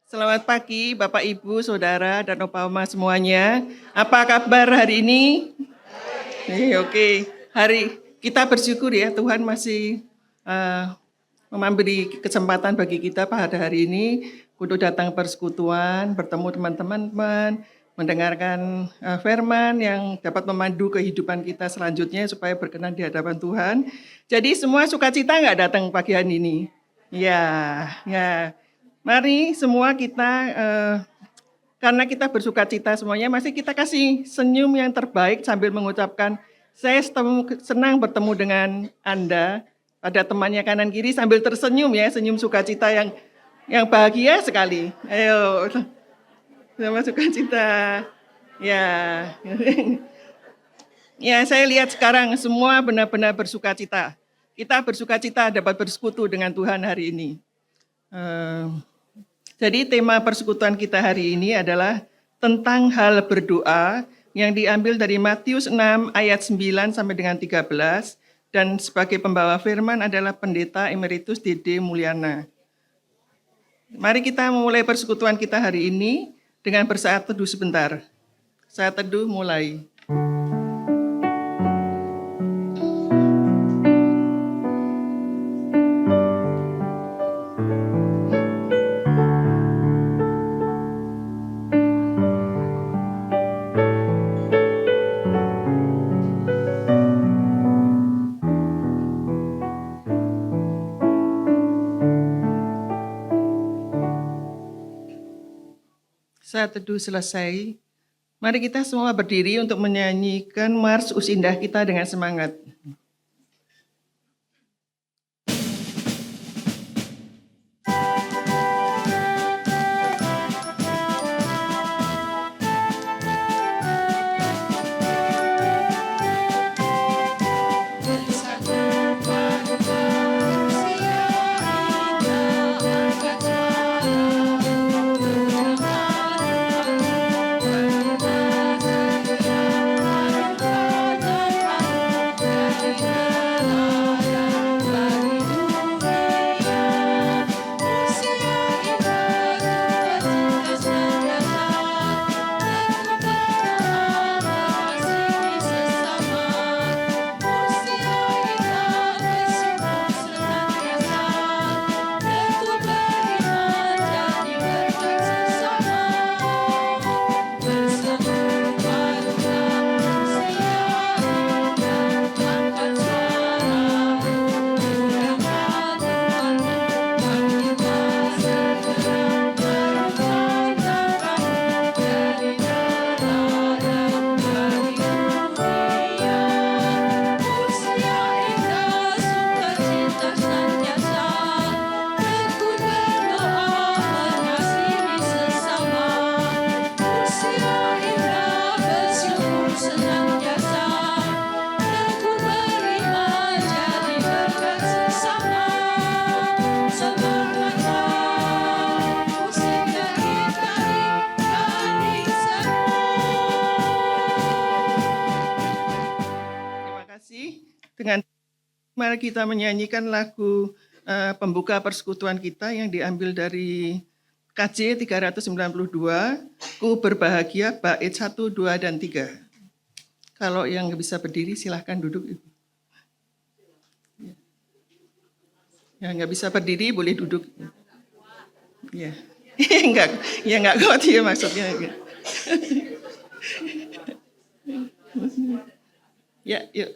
Selamat pagi Bapak, Ibu, Saudara, dan Opa-Oma semuanya. Apa kabar hari ini? Oke. Hari kita bersyukur ya Tuhan masih memberi kesempatan bagi kita pada hari ini untuk datang persekutuan, bertemu teman-teman, mendengarkan firman yang dapat memandu kehidupan kita selanjutnya supaya berkenan di hadapan Tuhan. Jadi semua sukacita nggak datang pagi hari ini? Ya. Mari semua kita, karena kita bersukacita semuanya, masih kita kasih senyum yang terbaik sambil mengucapkan, saya senang bertemu dengan Anda, pada temannya kanan kiri sambil tersenyum ya, senyum sukacita yang bahagia sekali. Ayo, sama sukacita. Ya. Ya, saya lihat sekarang semua benar-benar bersukacita. Kita bersukacita dapat bersekutu dengan Tuhan hari ini. Jadi tema persekutuan kita hari ini adalah tentang hal berdoa yang diambil dari Matius 6 ayat 9 sampai dengan 13 dan sebagai pembawa firman adalah Pendeta Emeritus Dede Mulyana. Mari kita memulai persekutuan kita hari ini dengan bersaat teduh sebentar. Saat teduh mulai. Saat teduh selesai, mari kita semua berdiri untuk menyanyikan Mars Usindah kita dengan semangat. Mari kita menyanyikan lagu pembuka persekutuan kita yang diambil dari KJ 392, Ku Berbahagia, bait 1, 2, dan 3. Kalau yang bisa berdiri silahkan duduk. Yang nggak bisa berdiri boleh duduk. Ya, enggak kuat ya maksudnya. Ya, yuk.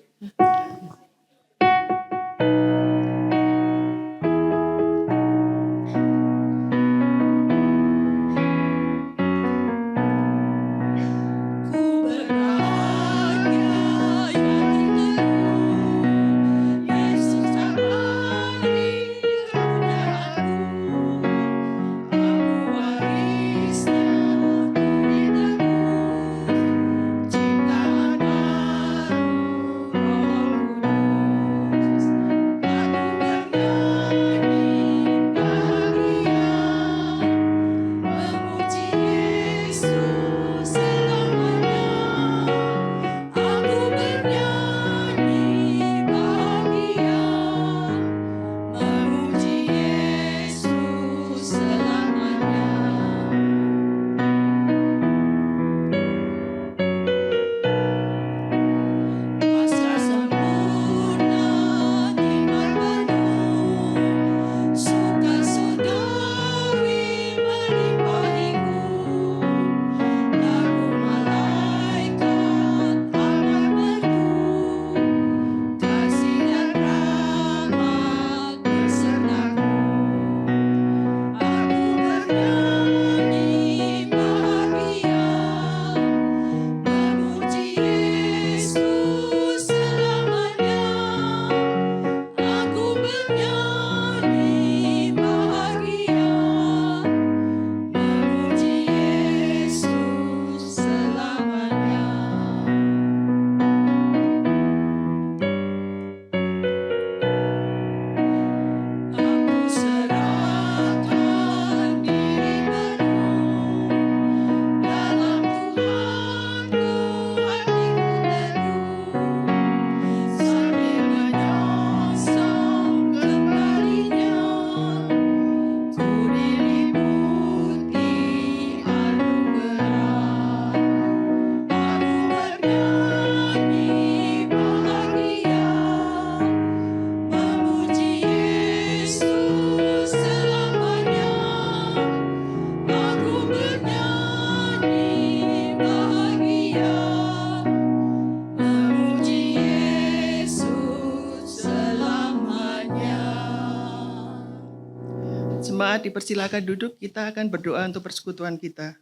dipersilakan duduk, kita akan berdoa untuk persekutuan kita.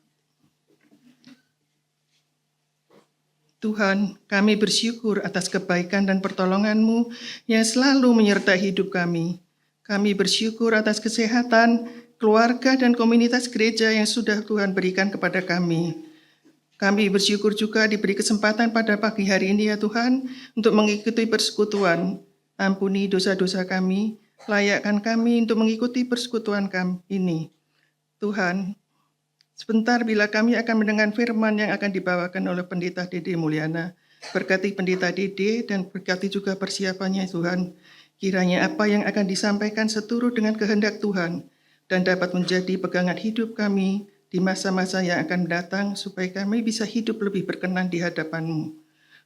Tuhan, kami bersyukur atas kebaikan dan pertolongan-Mu yang selalu menyertai hidup kami. Kami bersyukur atas kesehatan, keluarga, dan komunitas gereja yang sudah Tuhan berikan kepada kami. Kami bersyukur juga diberi kesempatan pada pagi hari ini ya Tuhan, untuk mengikuti persekutuan. Ampuni dosa-dosa kami, layakkan kami untuk mengikuti persekutuan kami ini. Tuhan, sebentar bila kami akan mendengar firman yang akan dibawakan oleh Pendeta Dede Mulyana. Berkati Pendeta Dede dan berkati juga persiapannya Tuhan. Kiranya apa yang akan disampaikan seturut dengan kehendak Tuhan dan dapat menjadi pegangan hidup kami di masa-masa yang akan datang supaya kami bisa hidup lebih berkenan di hadapan-Mu.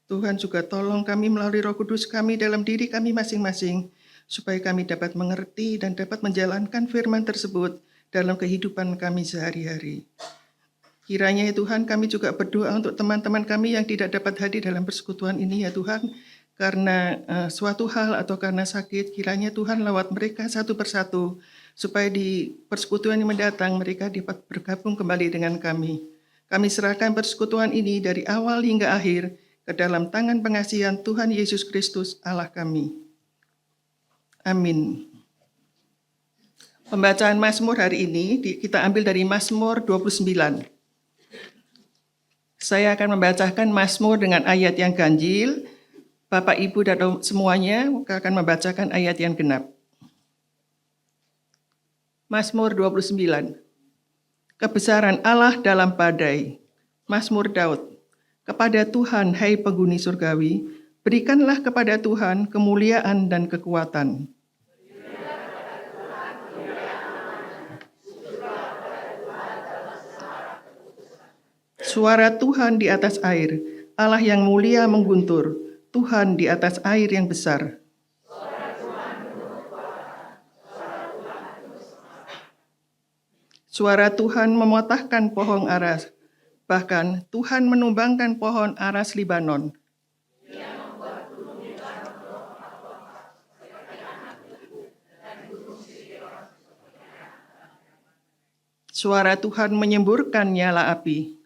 Tuhan juga tolong kami melalui Roh Kudus kami dalam diri kami masing-masing supaya kami dapat mengerti dan dapat menjalankan firman tersebut dalam kehidupan kami sehari-hari. Kiranya ya Tuhan, kami juga berdoa untuk teman-teman kami yang tidak dapat hadir dalam persekutuan ini ya Tuhan, karena suatu hal atau karena sakit, kiranya Tuhan lawat mereka satu persatu, supaya di persekutuan yang mendatang mereka dapat bergabung kembali dengan kami. Kami serahkan persekutuan ini dari awal hingga akhir ke dalam tangan pengasihan Tuhan Yesus Kristus Allah kami. Amin. Pembacaan Mazmur hari ini kita ambil dari Mazmur 29. Saya akan membacakan Mazmur dengan ayat yang ganjil. Bapak, Ibu, dan semuanya akan membacakan ayat yang genap. Mazmur 29. Kebesaran Allah dalam badai. Mazmur Daud. Kepada Tuhan, hai penghuni surgawi, berikanlah kepada Tuhan kemuliaan dan kekuatan. Suara Tuhan di atas air, Allah yang mulia mengguntur, Tuhan di atas air yang besar. Suara Tuhan mematahkan pohon aras, bahkan Tuhan menumbangkan pohon aras Libanon. Suara Tuhan menyemburkan nyala api.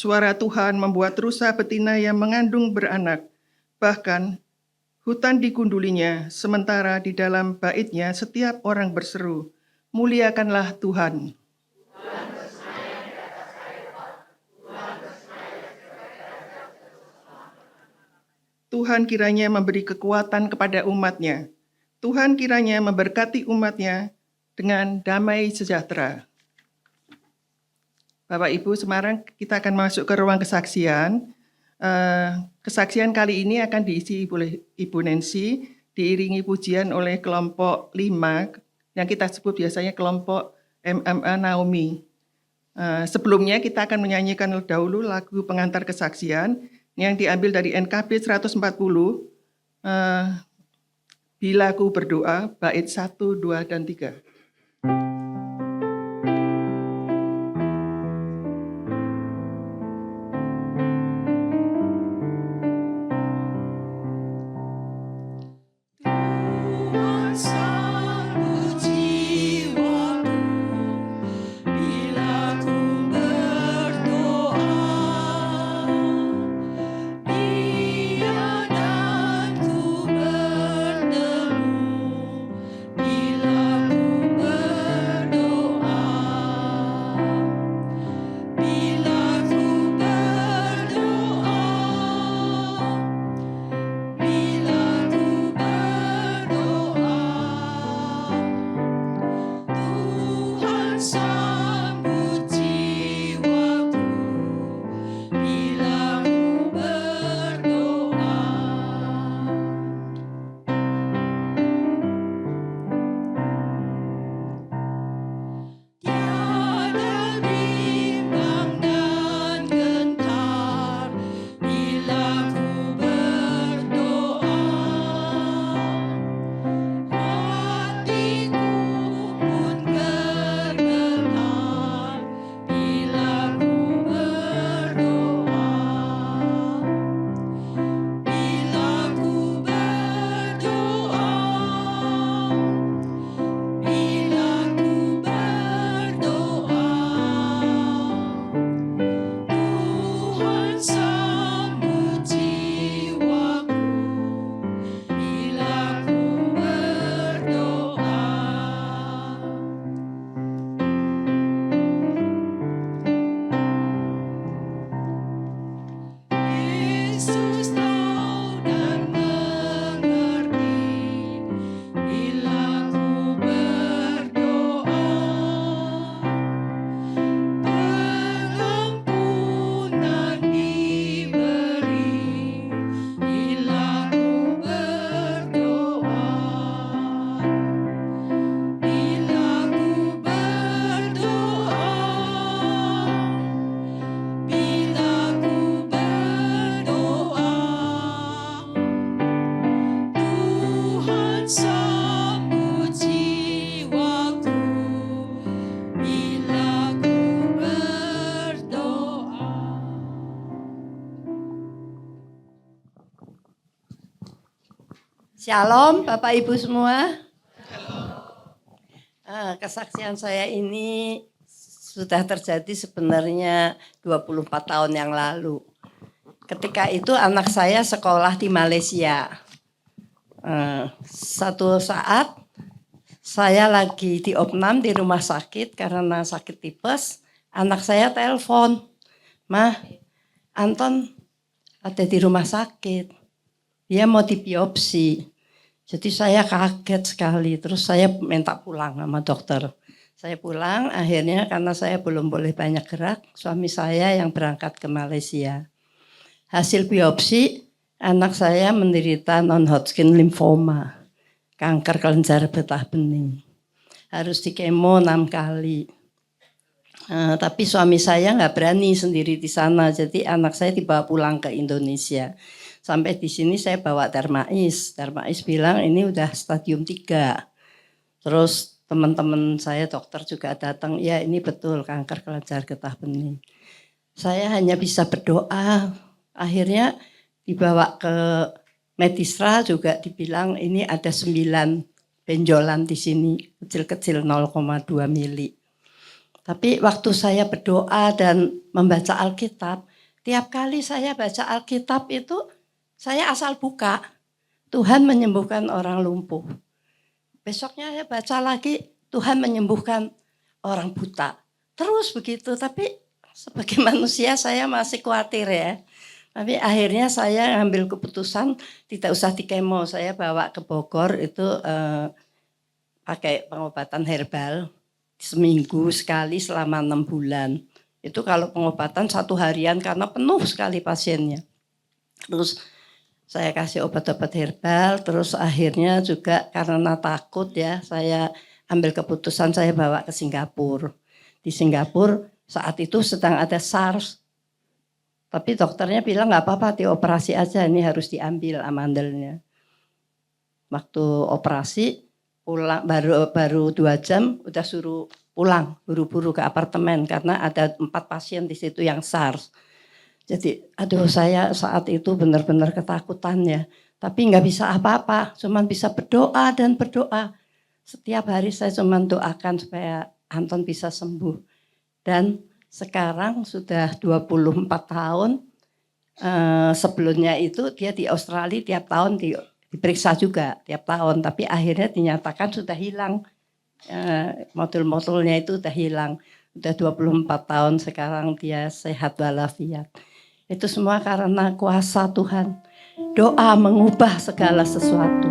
Suara Tuhan membuat rusa betina yang mengandung beranak, bahkan hutan digundulinya, sementara di dalam baitnya setiap orang berseru, muliakanlah Tuhan. Tuhan kiranya memberi kekuatan kepada umat-Nya. Tuhan kiranya memberkati umat-Nya dengan damai sejahtera. Bapak, Ibu, Semarang, kita akan masuk ke ruang kesaksian. Kesaksian kali ini akan diisi oleh Ibu Nancy, diiringi pujian oleh kelompok 5, yang kita sebut biasanya kelompok MMA Naomi. Sebelumnya kita akan menyanyikan dahulu lagu pengantar kesaksian, yang diambil dari NKB 140, Bila Ku Berdoa, bait 1, 2, dan 3. Bila ku sambut jiwaku bila ku berdoa. Shalom Bapak Ibu semua. Kesaksian saya ini sudah terjadi sebenarnya 24 tahun yang lalu. Ketika itu anak saya sekolah di Malaysia. Satu saat saya lagi di opnam di rumah sakit karena sakit tipes. Anak saya telepon, "Mah, Anton ada di rumah sakit. Dia mau dibiopsi." Jadi saya kaget sekali, terus saya minta pulang sama dokter. Saya pulang, akhirnya karena saya belum boleh banyak gerak, suami saya yang berangkat ke Malaysia. Hasil biopsi, anak saya menderita non-Hodgkin lymphoma, kanker kelenjar getah bening. Harus di kemo 6 kali. Tapi suami saya nggak berani sendiri di sana, jadi anak saya dibawa pulang ke Indonesia. Sampai di sini saya bawa Darmais. Darmais bilang ini udah stadium 3. Terus teman-teman saya dokter juga datang, ya ini betul kanker kelenjar getah bening. Saya hanya bisa berdoa. Akhirnya dibawa ke Medistra juga dibilang ini ada 9 benjolan di sini, kecil-kecil 0,2 mili. Tapi waktu saya berdoa dan membaca Alkitab, tiap kali saya baca Alkitab itu saya asal buka, Tuhan menyembuhkan orang lumpuh. Besoknya saya baca lagi, Tuhan menyembuhkan orang buta. Terus begitu, tapi sebagai manusia saya masih khawatir ya. Tapi akhirnya saya ngambil keputusan tidak usah di kemo. Saya bawa ke Bogor itu pakai pengobatan herbal seminggu sekali selama 6 bulan. Itu kalau pengobatan 1 harian karena penuh sekali pasiennya. Terus saya kasih obat-obat herbal, terus akhirnya juga karena takut ya, saya ambil keputusan saya bawa ke Singapura. Di Singapura saat itu sedang ada SARS. Tapi dokternya bilang nggak apa-apa, dioperasi aja, ini harus diambil amandelnya. Waktu operasi pulang baru 2 jam udah suruh pulang buru-buru ke apartemen karena ada 4 pasien di situ yang SARS. Jadi aduh saya saat itu benar-benar ketakutan ya. Tapi nggak bisa apa-apa, cuman bisa berdoa dan berdoa. Setiap hari saya cuman doakan supaya Anton bisa sembuh. Dan sekarang sudah 24 tahun, sebelumnya itu dia di Australia tiap tahun diperiksa juga tiap tahun. Tapi akhirnya dinyatakan sudah hilang, modul-modulnya itu sudah hilang. Sudah 24 tahun sekarang dia sehat walafiat. Itu semua karena kuasa Tuhan. Doa mengubah segala sesuatu.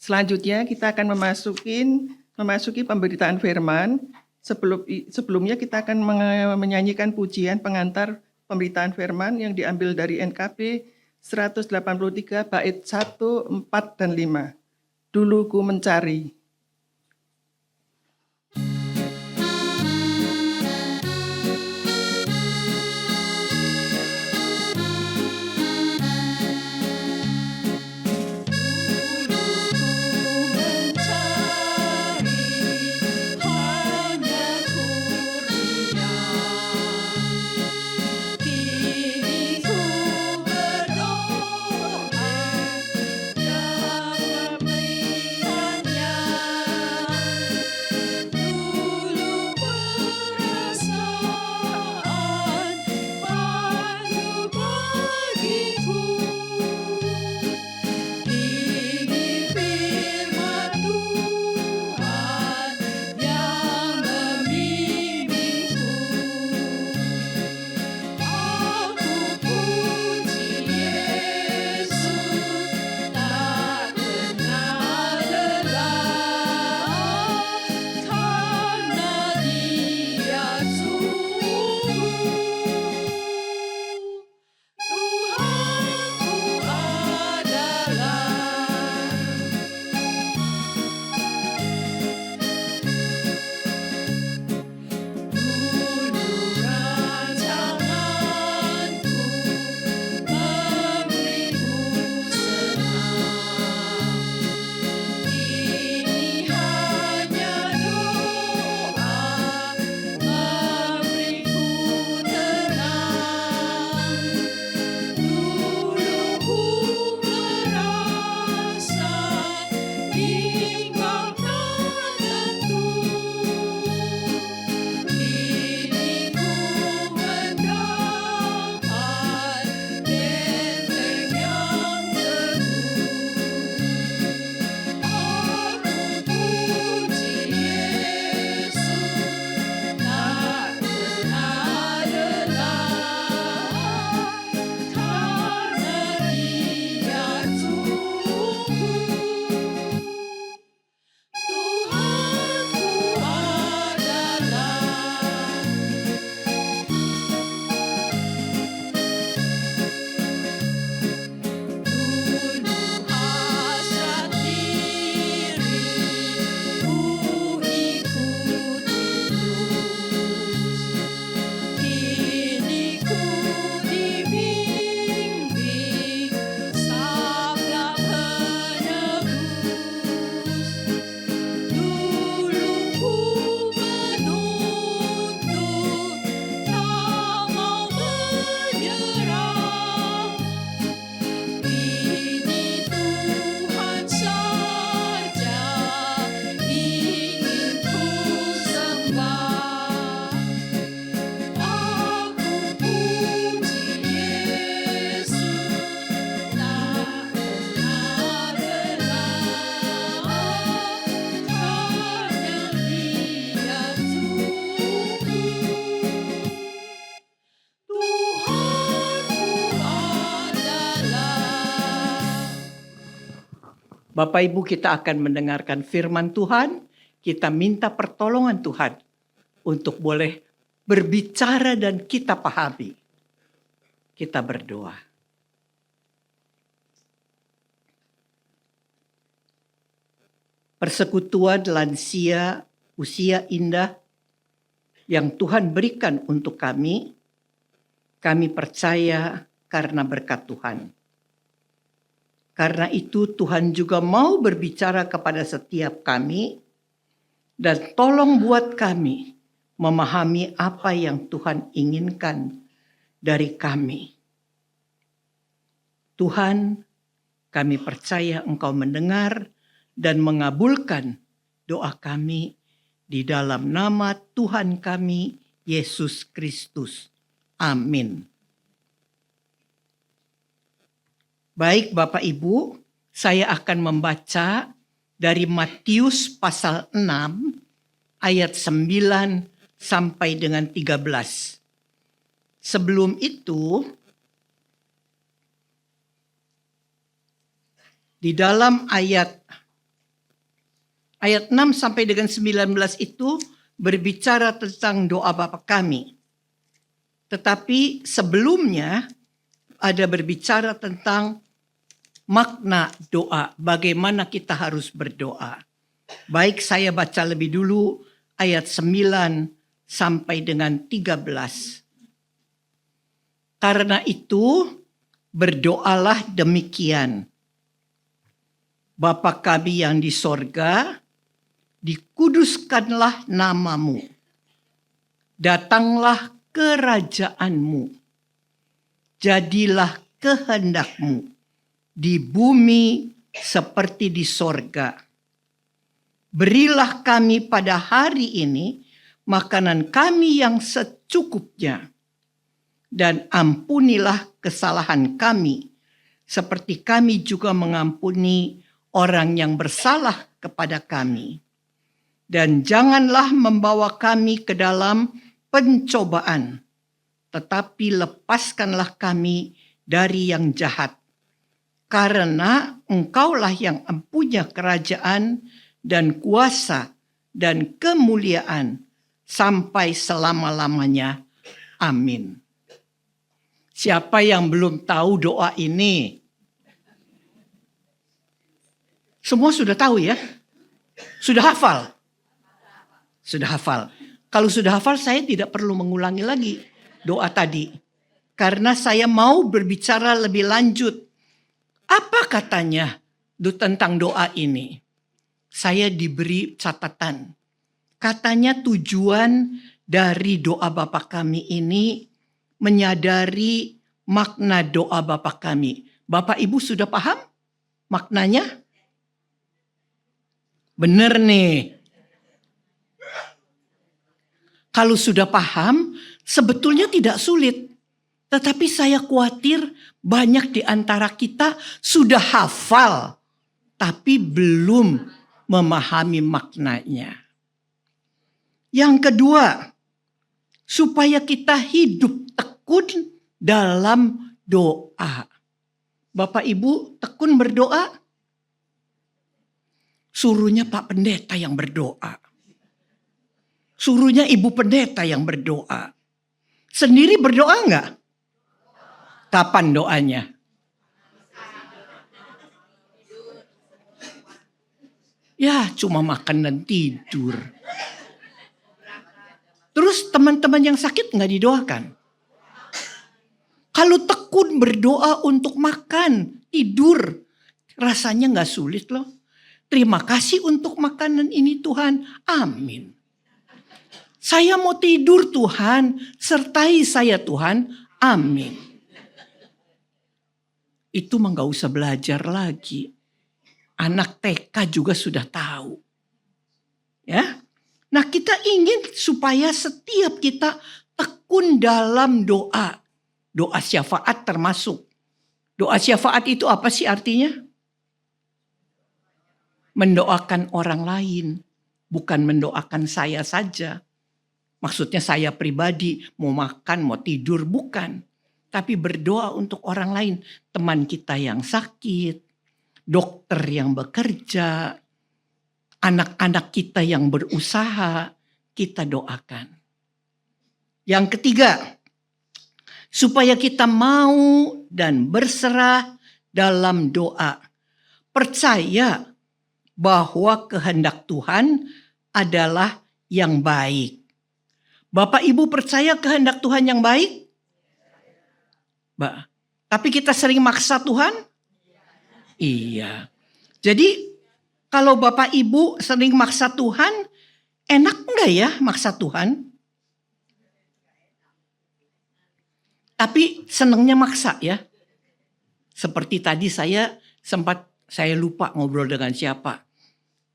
Selanjutnya kita akan memasuki pemberitaan firman. Sebelumnya kita akan menyanyikan pujian pengantar pemberitaan firman yang diambil dari NKB 183 bait 1, 4, dan 5. Dulu ku mencari. Bapak Ibu, kita akan mendengarkan firman Tuhan. Kita minta pertolongan Tuhan untuk boleh berbicara dan kita pahami. Kita berdoa. Persekutuan lansia usia indah yang Tuhan berikan untuk kami percaya karena berkat Tuhan. Karena itu Tuhan juga mau berbicara kepada setiap kami dan tolong buat kami memahami apa yang Tuhan inginkan dari kami. Tuhan, kami percaya Engkau mendengar dan mengabulkan doa kami di dalam nama Tuhan kami, Yesus Kristus. Amin. Baik Bapak Ibu, saya akan membaca dari Matius pasal 6 ayat 9 sampai dengan 13. Sebelum itu, di dalam ayat Ayat 6 sampai dengan 19 itu berbicara tentang doa Bapa kami. Tetapi sebelumnya ada berbicara tentang makna doa, bagaimana kita harus berdoa. Baik, saya baca lebih dulu ayat 9 sampai dengan 13. Karena itu berdoalah demikian. Bapa kami yang di sorga, dikuduskanlah namamu. Datanglah kerajaanmu. Jadilah kehendakmu di bumi seperti di sorga. Berilah kami pada hari ini makanan kami yang secukupnya. Dan ampunilah kesalahan kami, seperti kami juga mengampuni orang yang bersalah kepada kami. Dan janganlah membawa kami ke dalam pencobaan, tetapi lepaskanlah kami dari yang jahat. Karena Engkaulah yang mempunyai kerajaan dan kuasa dan kemuliaan sampai selama-lamanya. Amin. Siapa yang belum tahu doa ini? Semua sudah tahu ya? Sudah hafal? Sudah hafal. Kalau sudah hafal, saya tidak perlu mengulangi lagi doa tadi. Karena saya mau berbicara lebih lanjut. Apa katanya tentang doa ini? Saya diberi catatan. Katanya tujuan dari doa Bapa kami ini menyadari makna doa Bapa kami. Bapak Ibu sudah paham maknanya? Benar nih. Kalau sudah paham, sebetulnya tidak sulit. Tetapi saya khawatir banyak di antara kita sudah hafal, tapi belum memahami maknanya. Yang kedua, supaya kita hidup tekun dalam doa. Bapak Ibu tekun berdoa? Suruhnya Pak Pendeta yang berdoa. Suruhnya Ibu Pendeta yang berdoa. Sendiri berdoa enggak? Kapan doanya? Ya, cuma makan dan tidur. Terus teman-teman yang sakit enggak didoakan? Kalau tekun berdoa untuk makan, tidur, rasanya enggak sulit loh. Terima kasih untuk makanan ini Tuhan. Amin. Saya mau tidur Tuhan, sertai saya Tuhan. Amin. Itu mah gak usah belajar lagi. Anak TK juga sudah tahu. Ya. Nah, kita ingin supaya setiap kita tekun dalam doa. Doa syafaat termasuk. Doa syafaat itu apa sih artinya? Mendoakan orang lain, bukan mendoakan saya saja. Maksudnya saya pribadi, mau makan, mau tidur, bukan. Tapi berdoa untuk orang lain. Teman kita yang sakit, dokter yang bekerja, anak-anak kita yang berusaha, kita doakan. Yang ketiga, supaya kita mau dan berserah dalam doa. Percaya bahwa kehendak Tuhan adalah yang baik. Bapak Ibu percaya kehendak Tuhan yang baik? Tapi kita sering maksa Tuhan? Iya. Jadi kalau Bapak Ibu sering maksa Tuhan, enak enggak ya maksa Tuhan? Tapi senangnya maksa ya. Seperti tadi saya lupa ngobrol dengan siapa.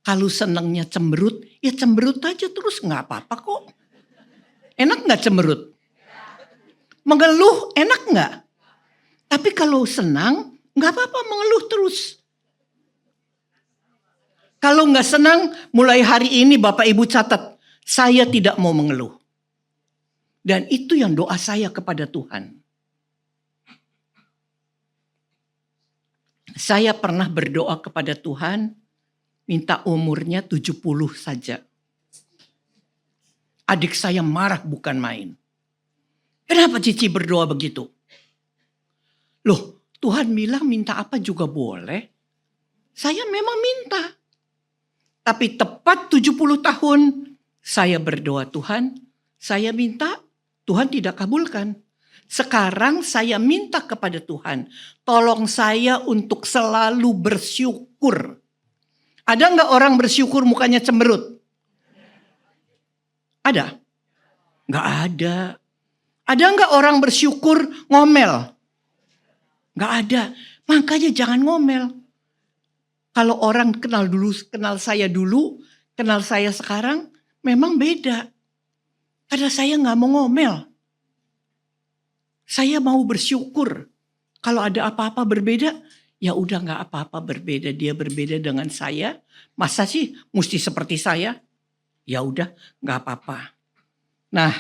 Kalau senangnya cemberut, ya cemberut aja terus nggak apa-apa kok. Enak nggak cemberut? Mengeluh enak nggak? Tapi kalau senang, nggak apa-apa mengeluh terus. Kalau nggak senang, mulai hari ini Bapak Ibu catat, saya tidak mau mengeluh. Dan itu yang doa saya kepada Tuhan. Saya pernah berdoa kepada Tuhan, minta umurnya 70 saja. Adik saya marah bukan main. Kenapa Cici berdoa begitu? Loh, Tuhan bilang minta apa juga boleh. Saya memang minta. Tapi tepat 70 tahun saya berdoa, Tuhan, saya minta, Tuhan tidak kabulkan. Sekarang saya minta kepada Tuhan, tolong saya untuk selalu bersyukur. Ada nggak orang bersyukur mukanya cemberut? Ada? Nggak ada. Ada nggak orang bersyukur ngomel? Nggak ada. Makanya jangan ngomel. Kalau orang kenal saya dulu, kenal saya sekarang, memang beda. Karena saya nggak mau ngomel. Saya mau bersyukur. Kalau ada apa-apa berbeda, ya udah nggak apa-apa berbeda. Dia berbeda dengan saya. Masa sih mesti seperti saya? Ya udah nggak apa-apa. Nah,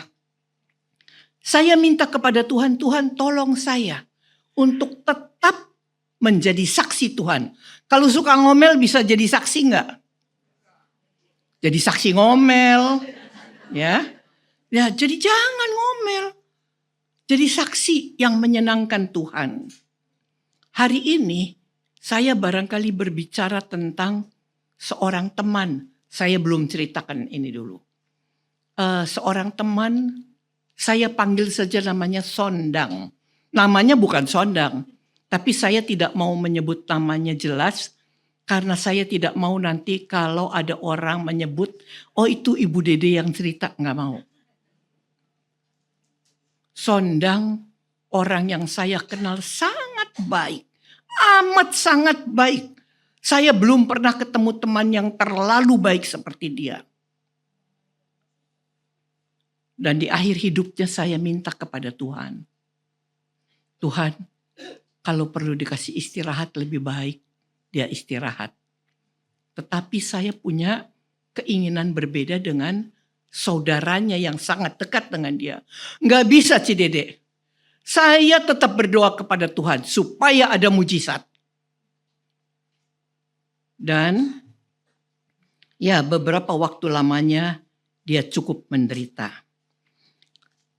saya minta kepada Tuhan, Tuhan tolong saya untuk tetap menjadi saksi Tuhan. Kalau suka ngomel bisa jadi saksi nggak? Jadi saksi ngomel, ya. Ya, jadi jangan ngomel. Jadi saksi yang menyenangkan Tuhan. Hari ini saya barangkali berbicara tentang seorang teman. Saya belum ceritakan ini dulu. Seorang teman, saya panggil saja namanya Sondang. Namanya bukan Sondang, tapi saya tidak mau menyebut namanya jelas karena saya tidak mau nanti kalau ada orang menyebut, oh itu Ibu Dede yang cerita, nggak mau. Sondang orang yang saya kenal sangat baik, amat sangat baik. Saya belum pernah ketemu teman yang terlalu baik seperti dia. Dan di akhir hidupnya saya minta kepada Tuhan. Tuhan, kalau perlu dikasih istirahat lebih baik, dia istirahat. Tetapi saya punya keinginan berbeda dengan saudaranya yang sangat dekat dengan dia. Nggak bisa Cidede. Saya tetap berdoa kepada Tuhan supaya ada mujizat. Dan ya beberapa waktu lamanya dia cukup menderita.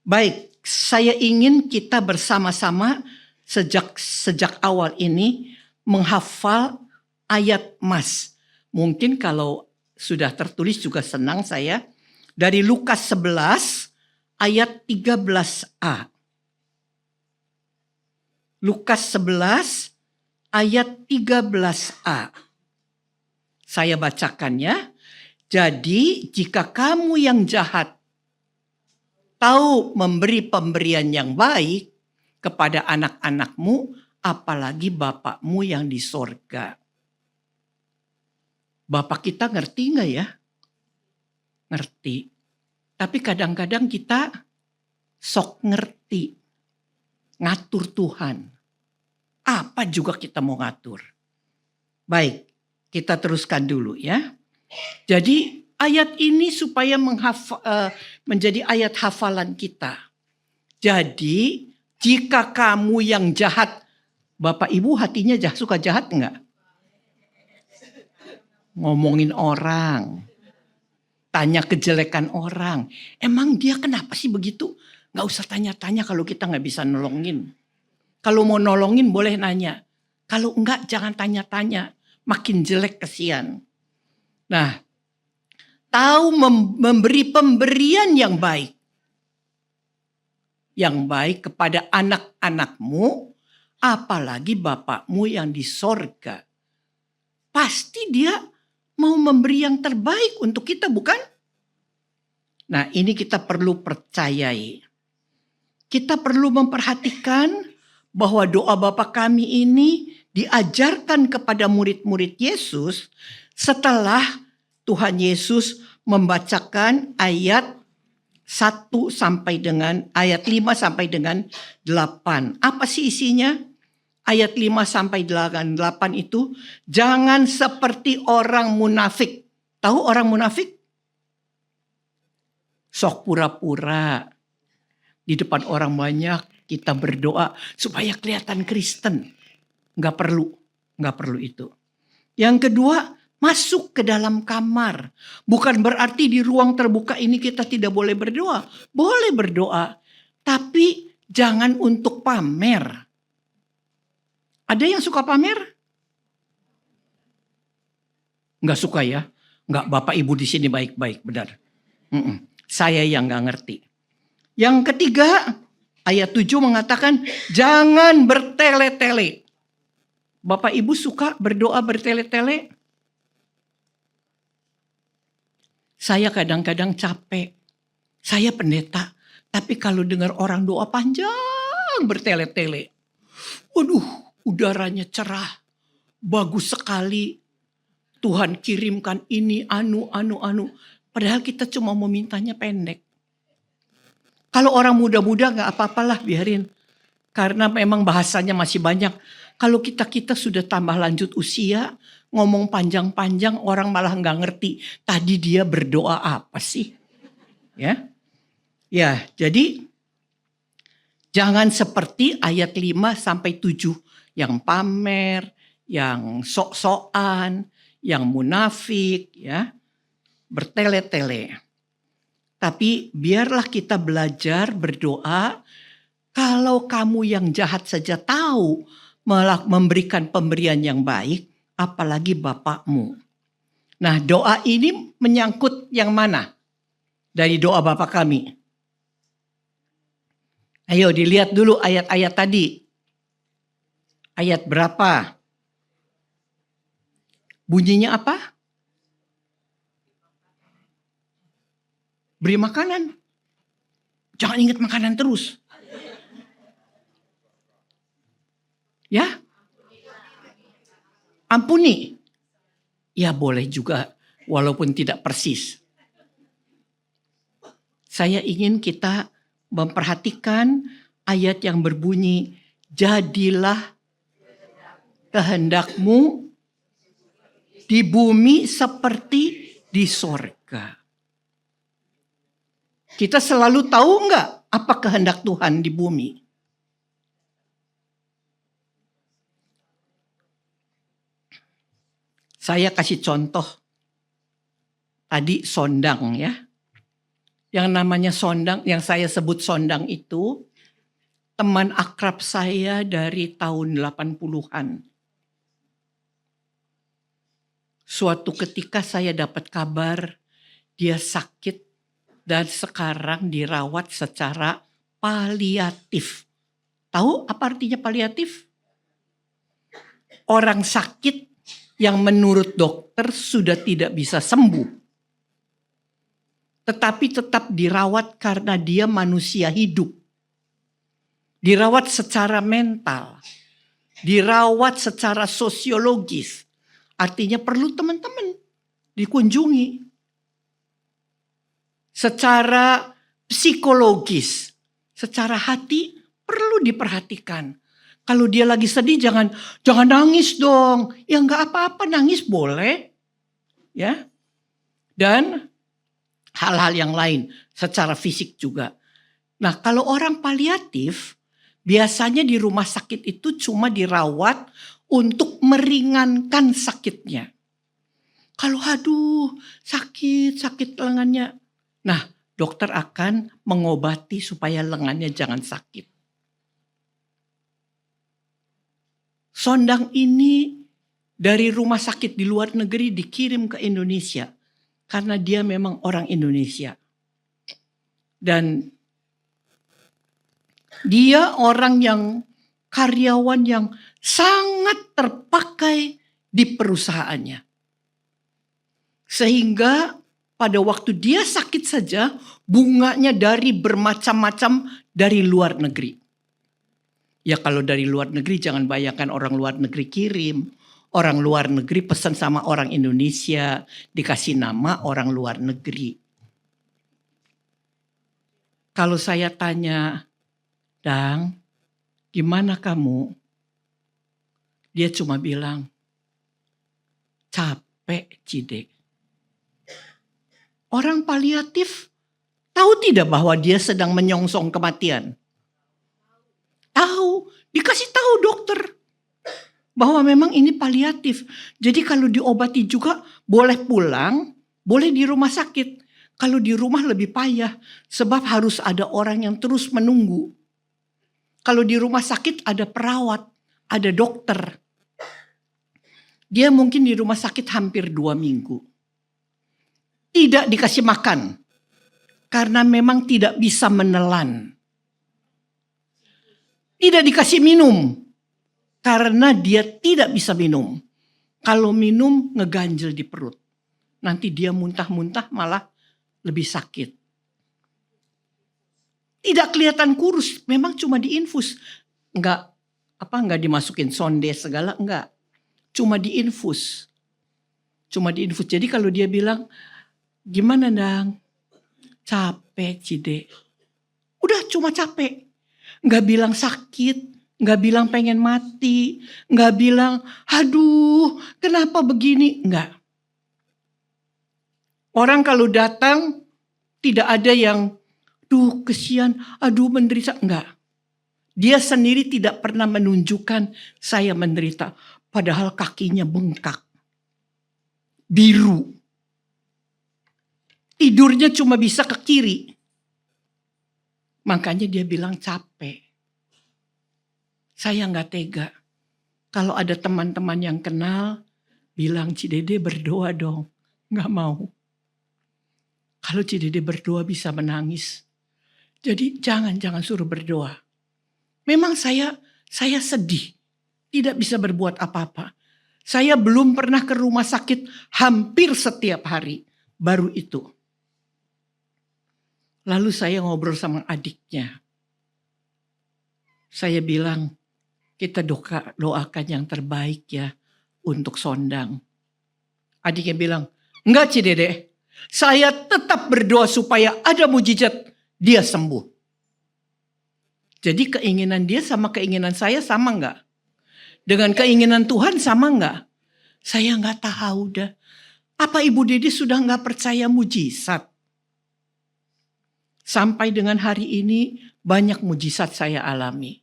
Baik, saya ingin kita bersama-sama sejak awal ini menghafal ayat Mas. Mungkin kalau sudah tertulis juga senang saya. Dari Lukas 11 ayat 13a. Lukas 11 ayat 13a. Saya bacakan ya. Jadi jika kamu yang jahat tahu memberi pemberian yang baik kepada anak-anakmu, apalagi Bapakmu yang di sorga. Bapak kita ngerti nggak ya? Ngerti. Tapi kadang-kadang kita sok ngerti. Ngatur Tuhan. Apa juga kita mau ngatur. Baik, kita teruskan dulu ya. Jadi ayat ini supaya menjadi ayat hafalan kita. Jadi jika kamu yang jahat, Bapak Ibu hatinya suka jahat enggak? Ngomongin orang. Tanya kejelekan orang. Emang dia kenapa sih begitu? Gak usah tanya-tanya kalau kita gak bisa nolongin. Kalau mau nolongin boleh nanya. Kalau enggak jangan tanya-tanya. Makin jelek kesian. Nah, tahu memberi pemberian yang baik. Yang baik kepada anak-anakmu, apalagi Bapakmu yang di sorga. Pasti dia mau memberi yang terbaik untuk kita, bukan? Nah, ini kita perlu percayai. Kita perlu memperhatikan bahwa doa Bapa kami ini diajarkan kepada murid-murid Yesus setelah Tuhan Yesus membacakan ayat 1 sampai dengan ayat 5 sampai dengan 8. Apa sih isinya? Ayat 5 sampai 8 itu, jangan seperti orang munafik. Tahu orang munafik? Sok pura-pura. Di depan orang banyak kita berdoa supaya kelihatan Kristen. Nggak perlu itu. Yang kedua, Masuk ke dalam kamar. Bukan berarti di ruang terbuka ini kita tidak boleh berdoa. Boleh berdoa. Tapi jangan untuk pamer. Ada yang suka pamer? Enggak suka ya? Enggak, Bapak Ibu di sini baik-baik, benar. Saya yang enggak ngerti. Yang ketiga, ayat 7 mengatakan jangan bertele-tele. Bapak Ibu suka berdoa bertele-tele? Saya kadang-kadang capek. Saya pendeta. Tapi kalau dengar orang doa panjang bertele-tele. Waduh, udaranya cerah. Bagus sekali. Tuhan kirimkan ini, anu. Padahal kita cuma memintanya pendek. Kalau orang muda-muda gak apa-apalah, biarin. Karena memang bahasanya masih banyak. Kalau kita sudah tambah lanjut usia, ngomong panjang-panjang orang malah nggak ngerti. Tadi dia berdoa apa sih? Ya, jadi jangan seperti ayat 5-7 yang pamer, yang sok-sokan, yang munafik, ya, bertele-tele. Tapi biarlah kita belajar berdoa. Kalau kamu yang jahat saja tahu memberikan pemberian yang baik, apalagi Bapakmu. Nah, doa ini menyangkut yang mana? Dari doa Bapa kami. Ayo dilihat dulu ayat-ayat tadi. Ayat berapa? Bunyinya apa? Beri makanan. Jangan ingat makanan terus. Ya? Ampuni. Ya boleh juga walaupun tidak persis. Saya ingin kita memperhatikan ayat yang berbunyi, jadilah kehendakmu di bumi seperti di sorga. Kita selalu tahu enggak apa kehendak Tuhan di bumi? Saya kasih contoh. Tadi sondang ya. Yang namanya sondang, yang saya sebut sondang itu teman akrab saya dari tahun 80-an. Suatu ketika saya dapat kabar dia sakit dan sekarang dirawat secara paliatif. Tahu apa artinya paliatif? Orang sakit yang menurut dokter sudah tidak bisa sembuh. Tetapi tetap dirawat karena dia manusia hidup. Dirawat secara mental. Dirawat secara sosiologis. Artinya perlu teman-teman dikunjungi. Secara psikologis. Secara hati perlu diperhatikan. Kalau dia lagi sedih jangan nangis dong. Ya enggak apa-apa, nangis boleh. Ya. Dan hal-hal yang lain secara fisik juga. Nah, kalau orang paliatif biasanya di rumah sakit itu cuma dirawat untuk meringankan sakitnya. Kalau aduh sakit lengannya. Nah, dokter akan mengobati supaya lengannya jangan sakit. Sondang ini dari rumah sakit di luar negeri dikirim ke Indonesia. Karena dia memang orang Indonesia. Dan dia orang yang karyawan yang sangat terpakai di perusahaannya. Sehingga pada waktu dia sakit saja bunganya dari bermacam-macam dari luar negeri. Ya kalau dari luar negeri jangan bayangkan orang luar negeri kirim. Orang luar negeri pesan sama orang Indonesia. Dikasih nama orang luar negeri. Kalau saya tanya, Dang, gimana kamu? Dia cuma bilang, capek Cide. Orang paliatif tahu tidak bahwa dia sedang menyongsong kematian? Tahu, dikasih tahu dokter bahwa memang ini paliatif. Jadi kalau diobati juga boleh pulang, boleh di rumah sakit. Kalau di rumah lebih payah, sebab harus ada orang yang terus menunggu. Kalau di rumah sakit ada perawat, ada dokter. Dia mungkin di rumah sakit hampir 2 minggu. Tidak dikasih makan, karena memang tidak bisa menelan. Tidak dikasih minum, karena dia tidak bisa minum. Kalau minum ngeganjel di perut. Nanti dia muntah-muntah malah lebih sakit. Tidak kelihatan kurus, memang cuma diinfus. Enggak dimasukin sonde segala, enggak. Cuma diinfus. Jadi kalau dia bilang, gimana Dang? Capek Cide. Udah cuma capek. Enggak bilang sakit, enggak bilang pengen mati, enggak bilang, aduh kenapa begini, enggak. Orang kalau datang tidak ada yang, aduh kesian, aduh menderita, enggak. Dia sendiri tidak pernah menunjukkan saya menderita. Padahal kakinya bengkak. Biru. Tidurnya cuma bisa ke kiri. Makanya dia bilang capek. Saya gak tega. Kalau ada teman-teman yang kenal, bilang Cidede berdoa dong. Gak mau. Kalau Cidede berdoa bisa menangis. Jadi jangan suruh berdoa. Memang saya sedih. Tidak bisa berbuat apa-apa. Saya belum pernah ke rumah sakit hampir setiap hari. Baru itu. Lalu saya ngobrol sama adiknya. Saya bilang, kita doakan yang terbaik ya untuk Sondang. Adiknya bilang, enggak Cidede. Saya tetap berdoa supaya ada mujizat dia sembuh. Jadi keinginan dia sama keinginan saya sama enggak? Dengan keinginan Tuhan sama enggak? Saya enggak tahu dah. Apa Ibu Dede sudah enggak percaya mujizat? Sampai dengan hari ini banyak mujizat saya alami.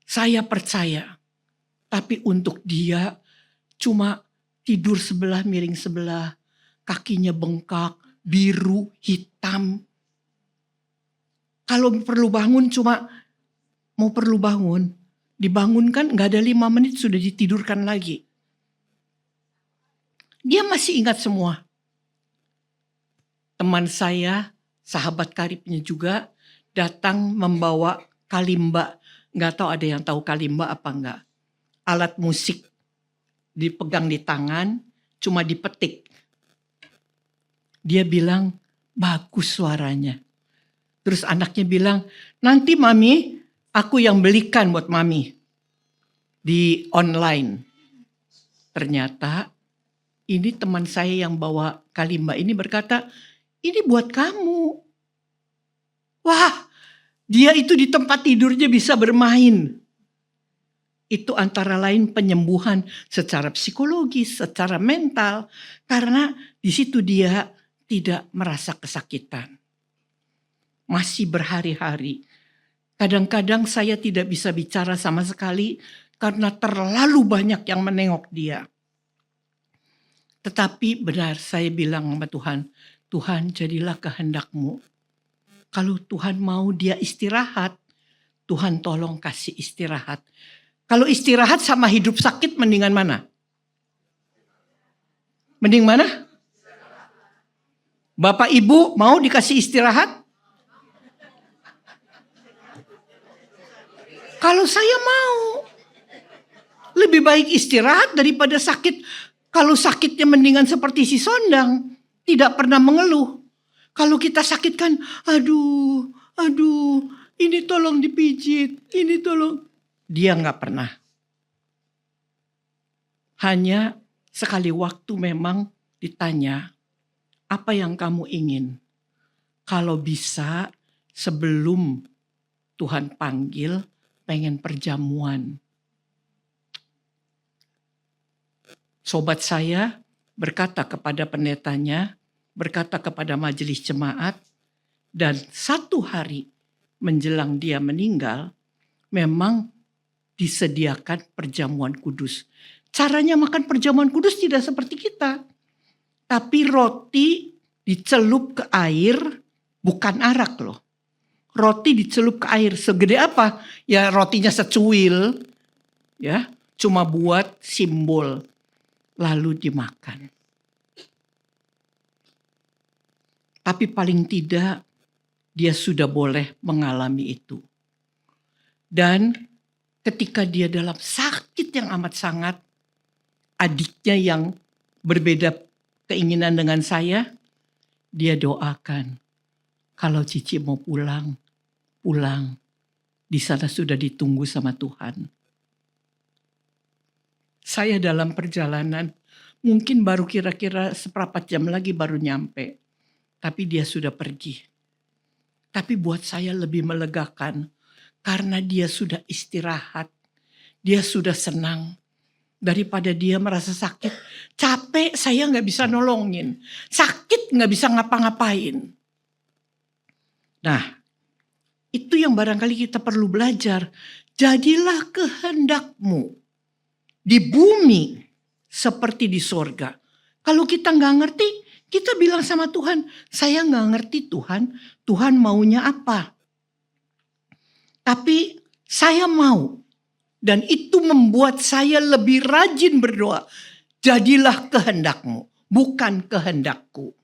Saya percaya. Tapi untuk dia cuma tidur sebelah miring sebelah. Kakinya bengkak, biru, hitam. Kalau perlu bangun mau perlu bangun. Dibangunkan gak ada 5 menit sudah ditidurkan lagi. Dia masih ingat semua. Teman saya, sahabat karibnya juga datang membawa kalimba. Gak tahu ada yang tahu kalimba apa enggak. Alat musik dipegang di tangan, cuma dipetik. Dia bilang, bagus suaranya. Terus anaknya bilang, nanti Mami, aku yang belikan buat Mami di online. Ternyata ini teman saya yang bawa kalimba ini berkata, ini buat kamu. Wah, dia itu di tempat tidurnya bisa bermain. Itu antara lain penyembuhan secara psikologis, secara mental. Karena di situ dia tidak merasa kesakitan. Masih berhari-hari. Kadang-kadang saya tidak bisa bicara sama sekali karena terlalu banyak yang menengok dia. Tetapi benar saya bilang sama Tuhan, Tuhan jadilah kehendak-Mu. Kalau Tuhan mau dia istirahat, Tuhan tolong kasih istirahat. Kalau istirahat sama hidup sakit mendingan mana? Mending mana? Bapak Ibu mau dikasih istirahat? Kalau saya mau. Lebih baik istirahat daripada sakit. Kalau sakitnya mendingan seperti si Sondang. Tidak pernah mengeluh. Kalau kita sakit kan, aduh, ini tolong dipijit, ini tolong. Dia gak pernah. Hanya sekali waktu memang ditanya, apa yang kamu ingin? Kalau bisa sebelum Tuhan panggil, pengen perjamuan. Sobat saya berkata kepada pendetanya, berkata kepada majelis jemaat, dan 1 hari menjelang dia meninggal, memang disediakan perjamuan kudus. Caranya makan perjamuan kudus tidak seperti kita. Tapi roti dicelup ke air, bukan arak loh. Roti dicelup ke air, segede apa? Ya rotinya secuil, ya, cuma buat simbol. Lalu dimakan. Tapi paling tidak dia sudah boleh mengalami itu. Dan ketika dia dalam sakit yang amat sangat, adiknya yang berbeda keinginan dengan saya, dia doakan, kalau Cici mau pulang, pulang. Di sana sudah ditunggu sama Tuhan. Saya dalam perjalanan, mungkin baru kira-kira seperempat jam lagi baru nyampe. Tapi dia sudah pergi. Tapi buat saya lebih melegakan, karena dia sudah istirahat. Dia sudah senang. Daripada dia merasa sakit, capek saya gak bisa nolongin. Sakit gak bisa ngapa-ngapain. Nah, itu yang barangkali kita perlu belajar. Jadilah kehendakmu di bumi seperti di sorga. Kalau kita gak ngerti, kita bilang sama Tuhan, saya gak ngerti Tuhan, Tuhan maunya apa. Tapi saya mau. Dan itu membuat saya lebih rajin berdoa. Jadilah kehendakmu, bukan kehendakku.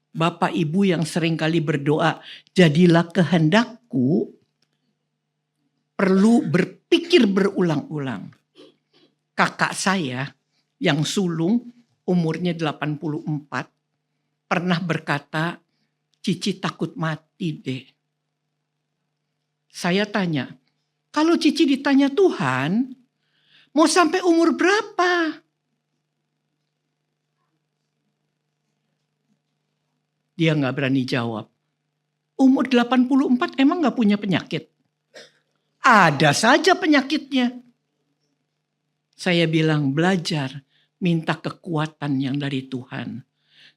Bapak Ibu yang seringkali berdoa, jadilah kehendakku, perlu berpikir berulang-ulang. Kakak saya yang sulung, umurnya 84, pernah berkata, Cici takut mati deh. Saya tanya, kalau Cici ditanya Tuhan, mau sampai umur berapa? Dia gak berani jawab. Umur 84 emang gak punya penyakit? Ada saja penyakitnya. Saya bilang belajar, minta kekuatan yang dari Tuhan.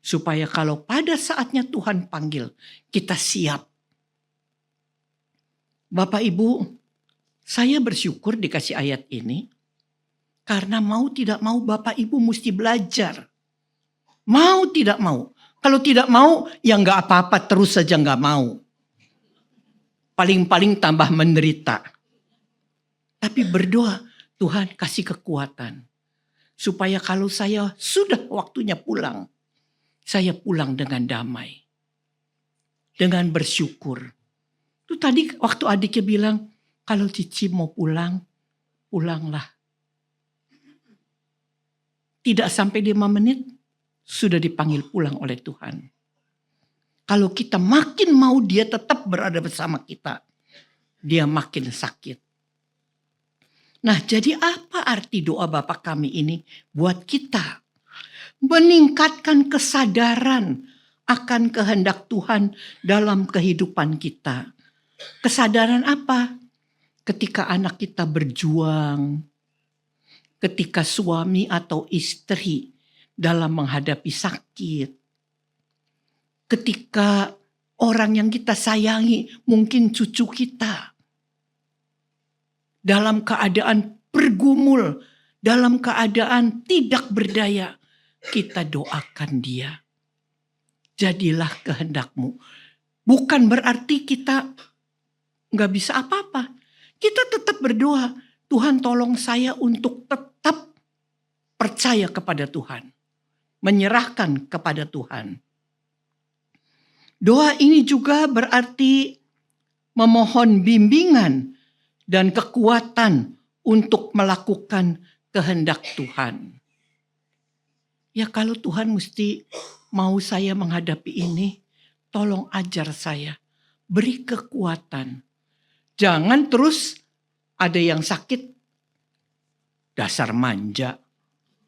Supaya kalau pada saatnya Tuhan panggil, kita siap. Bapak Ibu, saya bersyukur dikasih ayat ini. Karena mau tidak mau Bapak Ibu mesti belajar. Mau tidak mau. Kalau tidak mau ya gak apa-apa, terus saja gak mau. Paling-paling tambah menderita. Tapi berdoa, Tuhan kasih kekuatan. Supaya kalau saya sudah waktunya pulang, saya pulang dengan damai. Dengan bersyukur. Itu tadi waktu adiknya bilang, kalau Cici mau pulang, pulanglah. Tidak sampai 5 menit, sudah dipanggil pulang oleh Tuhan. Kalau kita makin mau dia tetap berada bersama kita, dia makin sakit. Nah, jadi apa arti doa Bapa Kami ini buat kita? Meningkatkan kesadaran akan kehendak Tuhan dalam kehidupan kita. Kesadaran apa? Ketika anak kita berjuang, ketika suami atau istri dalam menghadapi sakit, ketika orang yang kita sayangi, mungkin cucu kita, dalam keadaan bergumul, dalam keadaan tidak berdaya, kita doakan dia. Jadilah kehendakmu. Bukan berarti kita gak bisa apa-apa. Kita tetap berdoa, Tuhan tolong saya untuk tetap percaya kepada Tuhan. Menyerahkan kepada Tuhan. Doa ini juga berarti memohon bimbingan dan kekuatan untuk melakukan kehendak Tuhan. Ya kalau Tuhan mesti mau saya menghadapi ini, tolong ajar saya. Beri kekuatan. Jangan terus ada yang sakit, dasar manja.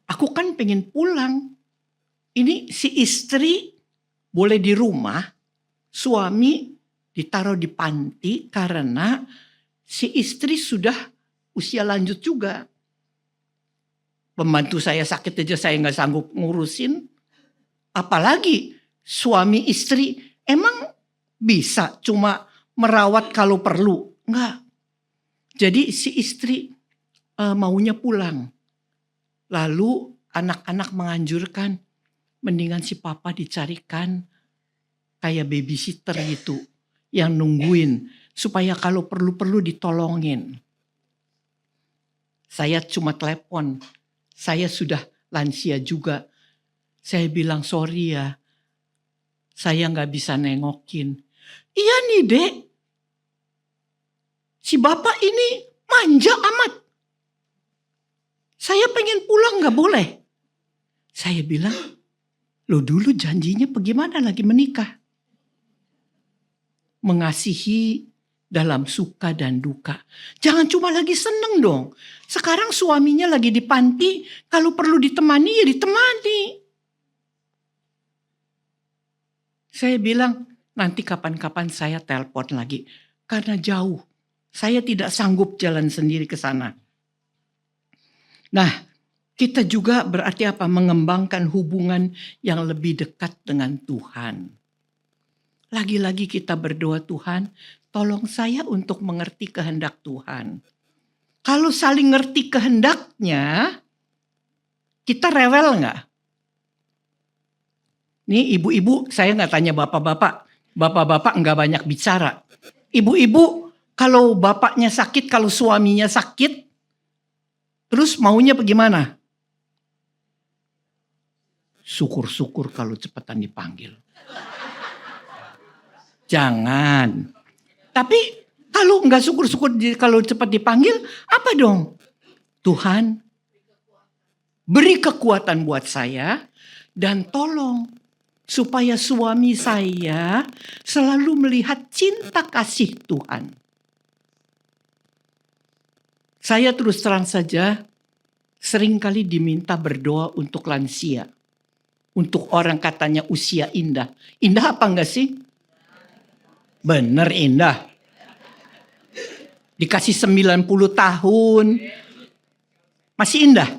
Aku kan pengen pulang. Ini si istri boleh di rumah, suami ditaruh di panti karena si istri sudah usia lanjut juga. Pembantu saya sakit aja saya gak sanggup ngurusin. Apalagi suami istri, emang bisa cuma merawat kalau perlu? Enggak. Jadi si istri maunya pulang. Lalu anak-anak menganjurkan, mendingan si papa dicarikan kayak babysitter gitu, yang nungguin, supaya kalau perlu-perlu ditolongin. Saya cuma telepon, saya sudah lansia juga. Saya bilang, sorry ya, saya gak bisa nengokin. Iya nih dek, si bapak ini manja amat. Saya pengen pulang gak boleh. Saya bilang, lo dulu janjinya bagaimana lagi menikah? Mengasihi dalam suka dan duka. Jangan cuma lagi seneng dong. Sekarang suaminya lagi di panti, kalau perlu ditemani ya ditemani. Saya bilang, nanti kapan-kapan saya telepon lagi. Karena jauh, saya tidak sanggup jalan sendiri ke sana. Nah, kita juga berarti apa? Mengembangkan hubungan yang lebih dekat dengan Tuhan. Lagi-lagi kita berdoa, Tuhan, tolong saya untuk mengerti kehendak Tuhan. Kalau saling ngerti kehendaknya, kita rewel nggak? Nih ibu-ibu, saya nggak tanya bapak-bapak. Bapak-bapak nggak banyak bicara. Ibu-ibu, kalau bapaknya sakit, kalau suaminya sakit, terus maunya bagaimana? Syukur-syukur kalau cepetan dipanggil. Jangan. Tapi kalau nggak syukur-syukur kalau cepat dipanggil, apa dong? Tuhan, beri kekuatan buat saya dan tolong supaya suami saya selalu melihat cinta kasih Tuhan. Saya terus terang saja seringkali diminta berdoa untuk lansia. Untuk orang katanya usia indah. Indah apa enggak sih? Bener indah. Dikasih 90 tahun. Masih indah.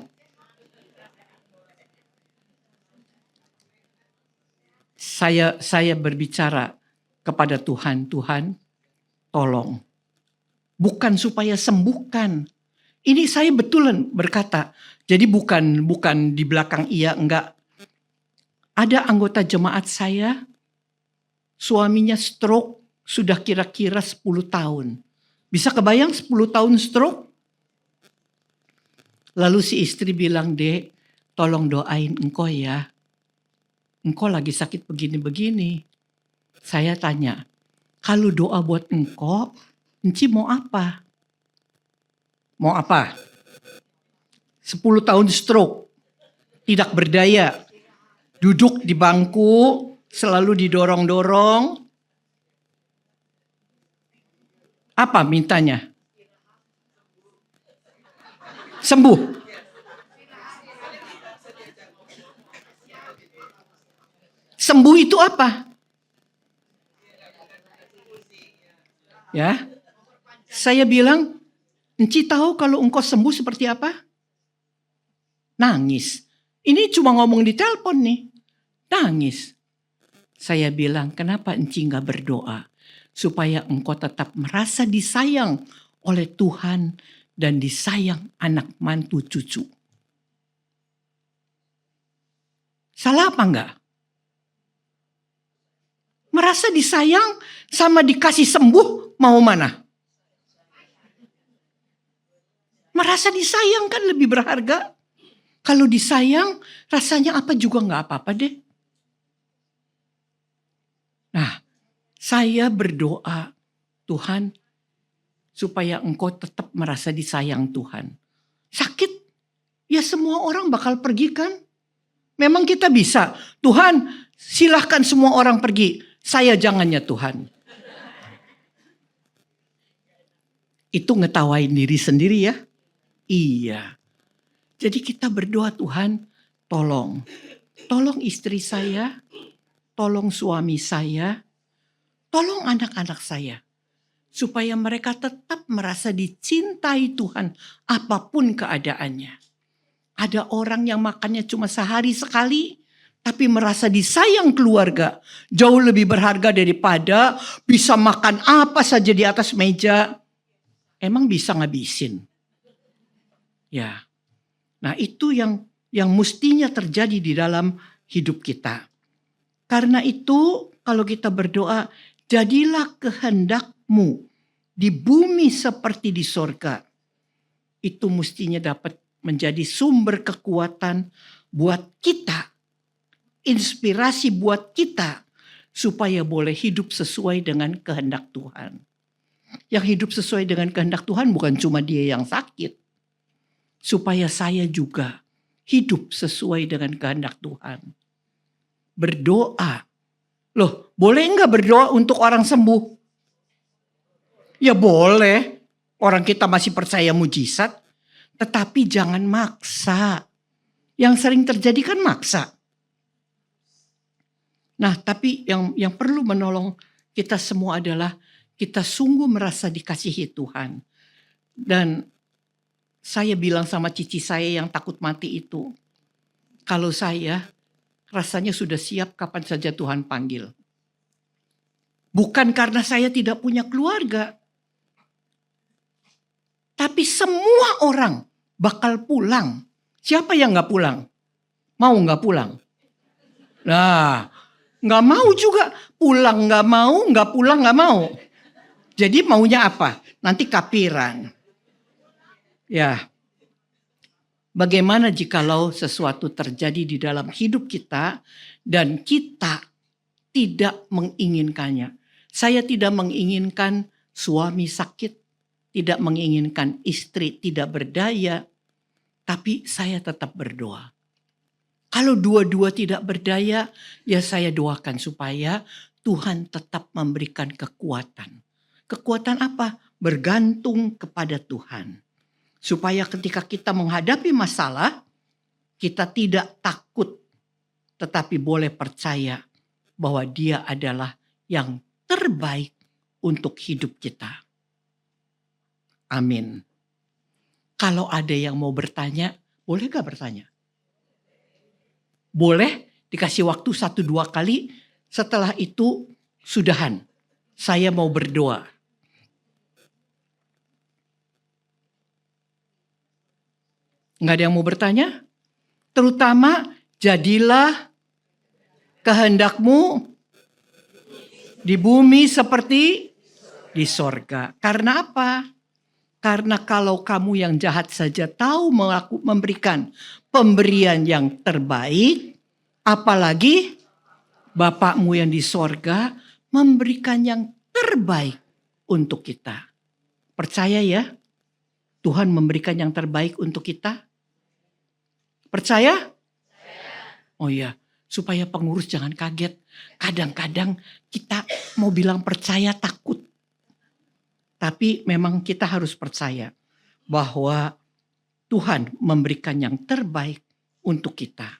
Saya berbicara kepada Tuhan. Tuhan, tolong. Bukan supaya sembuhkan. Ini saya betulan berkata. Jadi bukan di belakang iya enggak. Ada anggota jemaat saya. Suaminya stroke. Sudah kira-kira 10 tahun. Bisa kebayang 10 tahun stroke? Lalu si istri bilang, Dek, tolong doain engkau ya. Engkau lagi sakit begini-begini. Saya tanya, kalau doa buat engkau, Enci mau apa? Mau apa? 10 tahun stroke. Tidak berdaya. Duduk di bangku, selalu didorong-dorong. Apa mintanya? Sembuh. Sembuh itu apa? Ya. Saya bilang, Enci tahu kalau engkau sembuh seperti apa? Nangis. Ini cuma ngomong di telepon nih. Nangis. Saya bilang, kenapa Enci gak berdoa? Supaya engkau tetap merasa disayang oleh Tuhan dan disayang anak mantu cucu. Salah apa enggak? Merasa disayang sama dikasih sembuh mau mana? Merasa disayang kan lebih berharga. Kalau disayang rasanya apa juga enggak apa-apa deh. Nah, saya berdoa, Tuhan, supaya engkau tetap merasa disayang Tuhan. Sakit, ya semua orang bakal pergi kan? Memang kita bisa, Tuhan silahkan semua orang pergi, saya jangannya Tuhan. Itu ngetawain diri sendiri ya? Iya. Jadi kita berdoa, Tuhan, tolong istri saya, tolong suami saya, tolong anak-anak saya. Supaya mereka tetap merasa dicintai Tuhan apapun keadaannya. Ada orang yang makannya cuma sehari sekali. Tapi merasa disayang keluarga. Jauh lebih berharga daripada bisa makan apa saja di atas meja. emang bisa ngabisin. Ya. Nah, itu yang mestinya terjadi di dalam hidup kita. Karena itu kalau kita berdoa, jadilah kehendak-Mu di bumi seperti di sorga. Itu mestinya dapat menjadi sumber kekuatan buat kita. Inspirasi buat kita supaya boleh hidup sesuai dengan kehendak Tuhan. Yang hidup sesuai dengan kehendak Tuhan bukan cuma dia yang sakit. Supaya saya juga hidup sesuai dengan kehendak Tuhan. Berdoa. Loh, boleh enggak berdoa untuk orang sembuh? Ya boleh. Orang kita masih percaya mujizat. Tetapi jangan maksa. Yang sering terjadi kan maksa. Nah, tapi yang perlu menolong kita semua adalah kita sungguh merasa dikasihi Tuhan. Dan saya bilang sama cici saya yang takut mati itu, kalau saya rasanya sudah siap kapan saja Tuhan panggil. Bukan karena saya tidak punya keluarga. Tapi semua orang bakal pulang. Siapa yang gak pulang? Mau gak pulang? Nah, gak mau juga. Pulang gak mau, gak pulang gak mau. Jadi maunya apa? Nanti kapiran. Ya, bagaimana jikalau sesuatu terjadi di dalam hidup kita dan kita tidak menginginkannya. Saya tidak menginginkan suami sakit, tidak menginginkan istri tidak berdaya, tapi saya tetap berdoa. Kalau dua-dua tidak berdaya, ya saya doakan supaya Tuhan tetap memberikan kekuatan. Kekuatan apa? Bergantung kepada Tuhan. Supaya ketika kita menghadapi masalah, kita tidak takut, tetapi boleh percaya bahwa Dia adalah yang terbaik untuk hidup kita. Amin. Kalau ada yang mau bertanya, boleh gak bertanya? Boleh, dikasih waktu 1-2 kali, setelah itu sudahan. Saya mau berdoa. Nggak ada yang mau bertanya? Terutama jadilah kehendak-Mu di bumi seperti di sorga. Karena apa? Karena kalau kamu yang jahat saja tahu memberikan pemberian yang terbaik, apalagi Bapakmu yang di sorga memberikan yang terbaik untuk kita. Percaya ya, Tuhan memberikan yang terbaik untuk kita. Percaya? Oh iya, supaya pengurus jangan kaget. Kadang-kadang kita mau bilang percaya takut. Tapi memang kita harus percaya bahwa Tuhan memberikan yang terbaik untuk kita.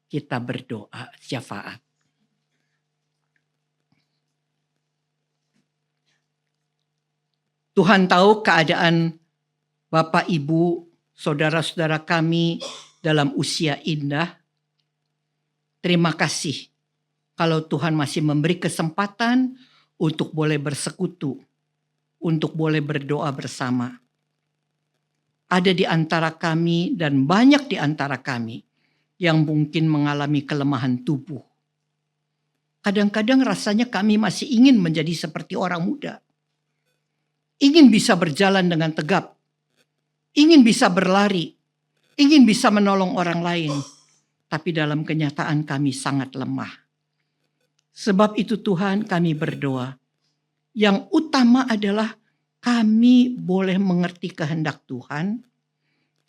Kita berdoa syafaat. Tuhan tahu keadaan Bapak, Ibu, saudara-saudara kami dalam usia indah. Terima kasih kalau Tuhan masih memberi kesempatan untuk boleh bersekutu, untuk boleh berdoa bersama. Ada di antara kami dan banyak di antara kami yang mungkin mengalami kelemahan tubuh. Kadang-kadang rasanya kami masih ingin menjadi seperti orang muda. Ingin bisa berjalan dengan tegap. Ingin bisa berlari. Ingin bisa menolong orang lain. Tapi dalam kenyataan kami sangat lemah. Sebab itu Tuhan kami berdoa. Yang utama adalah kami boleh mengerti kehendak Tuhan.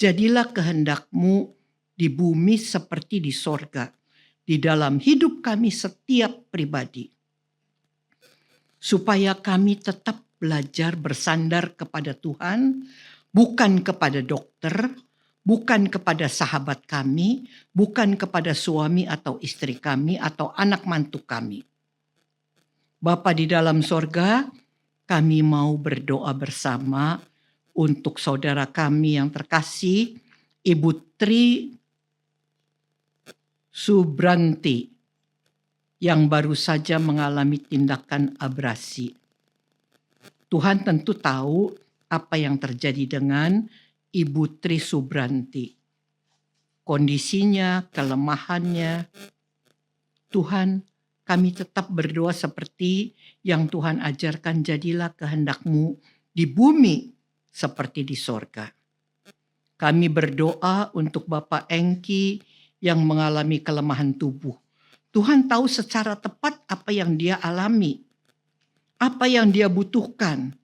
Jadilah kehendak-Mu di bumi seperti di sorga. Di dalam hidup kami setiap pribadi. Supaya kami tetap belajar bersandar kepada Tuhan. Bukan kepada dokter. Bukan kepada sahabat kami, bukan kepada suami atau istri kami atau anak mantu kami. Bapa di dalam sorga, kami mau berdoa bersama untuk saudara kami yang terkasih, Ibu Tri Subranti, yang baru saja mengalami tindakan abrasi. Tuhan tentu tahu apa yang terjadi dengan Ibu Tri Subranti. Kondisinya, kelemahannya. Tuhan, kami tetap berdoa seperti yang Tuhan ajarkan, jadilah kehendak-Mu di bumi seperti di sorga. Kami berdoa untuk Bapak Engki yang mengalami kelemahan tubuh. Tuhan tahu secara tepat apa yang dia alami, apa yang dia butuhkan.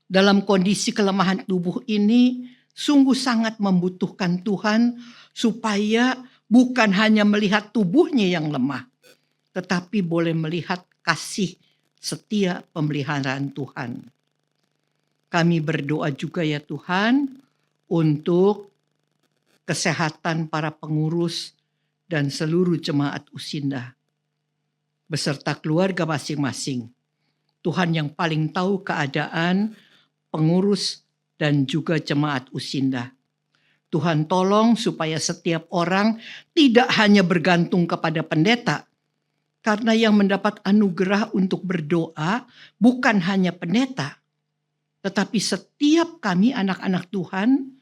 Dalam kondisi kelemahan tubuh ini, sungguh sangat membutuhkan Tuhan supaya bukan hanya melihat tubuhnya yang lemah, tetapi boleh melihat kasih setia pemeliharaan Tuhan. Kami berdoa juga ya Tuhan untuk kesehatan para pengurus dan seluruh jemaat Usinda beserta keluarga masing-masing. Tuhan yang paling tahu keadaan pengurus dan juga jemaat Usinda. Tuhan tolong supaya setiap orang tidak hanya bergantung kepada pendeta, karena yang mendapat anugerah untuk berdoa bukan hanya pendeta, tetapi setiap kami anak-anak Tuhan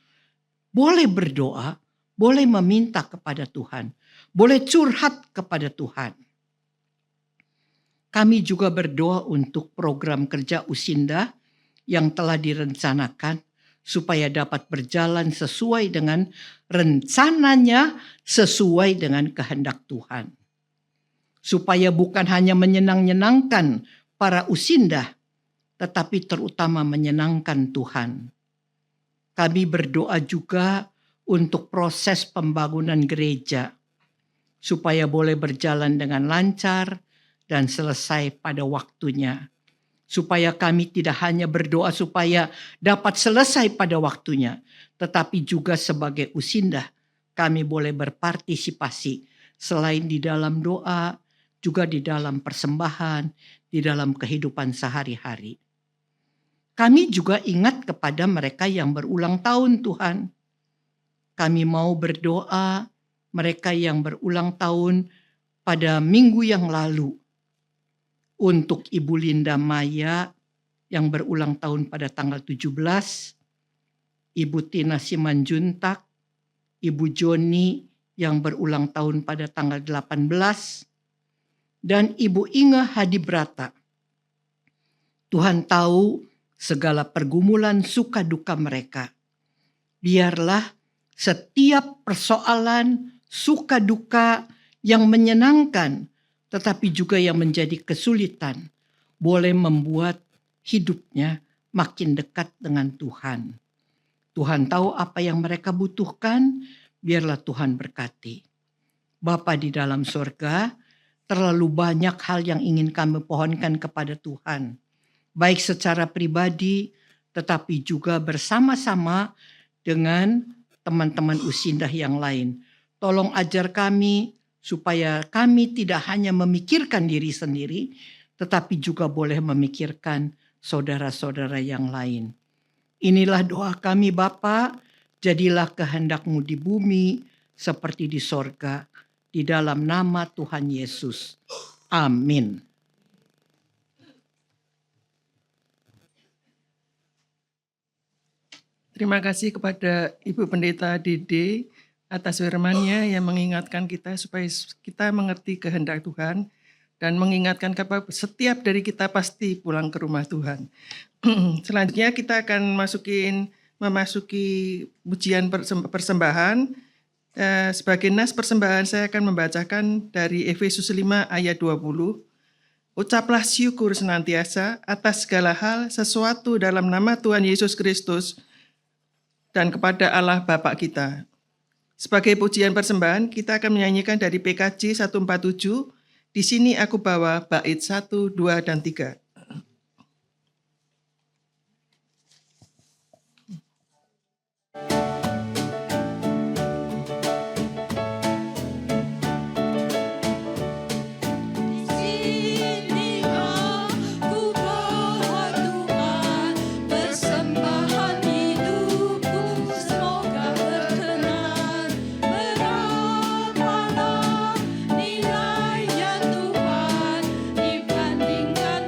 boleh berdoa, boleh meminta kepada Tuhan, boleh curhat kepada Tuhan. Kami juga berdoa untuk program kerja Usinda yang telah direncanakan supaya dapat berjalan sesuai dengan rencananya, sesuai dengan kehendak Tuhan. Supaya bukan hanya menyenangkan para Usinda, tetapi terutama menyenangkan Tuhan. Kami berdoa juga untuk proses pembangunan gereja, supaya boleh berjalan dengan lancar dan selesai pada waktunya. Supaya kami tidak hanya berdoa supaya dapat selesai pada waktunya, tetapi juga sebagai Usinda kami boleh berpartisipasi selain di dalam doa, juga di dalam persembahan, di dalam kehidupan sehari-hari. Kami juga ingat kepada mereka yang berulang tahun Tuhan. Kami mau berdoa mereka yang berulang tahun pada minggu yang lalu. Untuk Ibu Linda Maya yang berulang tahun pada tanggal 17, Ibu Tina Simanjuntak, Ibu Joni yang berulang tahun pada tanggal 18, dan Ibu Inge Hadibrata. Tuhan tahu segala pergumulan suka duka mereka. Biarlah setiap persoalan suka duka yang menyenangkan tetapi juga yang menjadi kesulitan, boleh membuat hidupnya makin dekat dengan Tuhan. Tuhan tahu apa yang mereka butuhkan, biarlah Tuhan berkati. Bapa di dalam surga, terlalu banyak hal yang ingin kami pohonkan kepada Tuhan. Baik secara pribadi, tetapi juga bersama-sama dengan teman-teman Usinda yang lain. Tolong ajar kami, supaya kami tidak hanya memikirkan diri sendiri, tetapi juga boleh memikirkan saudara-saudara yang lain. Inilah doa kami Bapa, jadilah kehendak-Mu di bumi seperti di sorga, di dalam nama Tuhan Yesus. Amin. Terima kasih kepada Ibu Pendeta Dede atas firman-Nya yang mengingatkan kita supaya kita mengerti kehendak Tuhan dan mengingatkan kepada setiap dari kita pasti pulang ke rumah Tuhan. Selanjutnya kita akan memasuki pujian persembahan. Sebagai nas persembahan saya akan membacakan dari Efesus 5 ayat 20. Ucaplah syukur senantiasa atas segala hal sesuatu dalam nama Tuhan Yesus Kristus dan kepada Allah Bapa kita. Sebagai pujian persembahan, kita akan menyanyikan dari PKJ 147. Di sini aku bawa bait 1, 2, dan 3. Nilainya Tuhan dibandingkan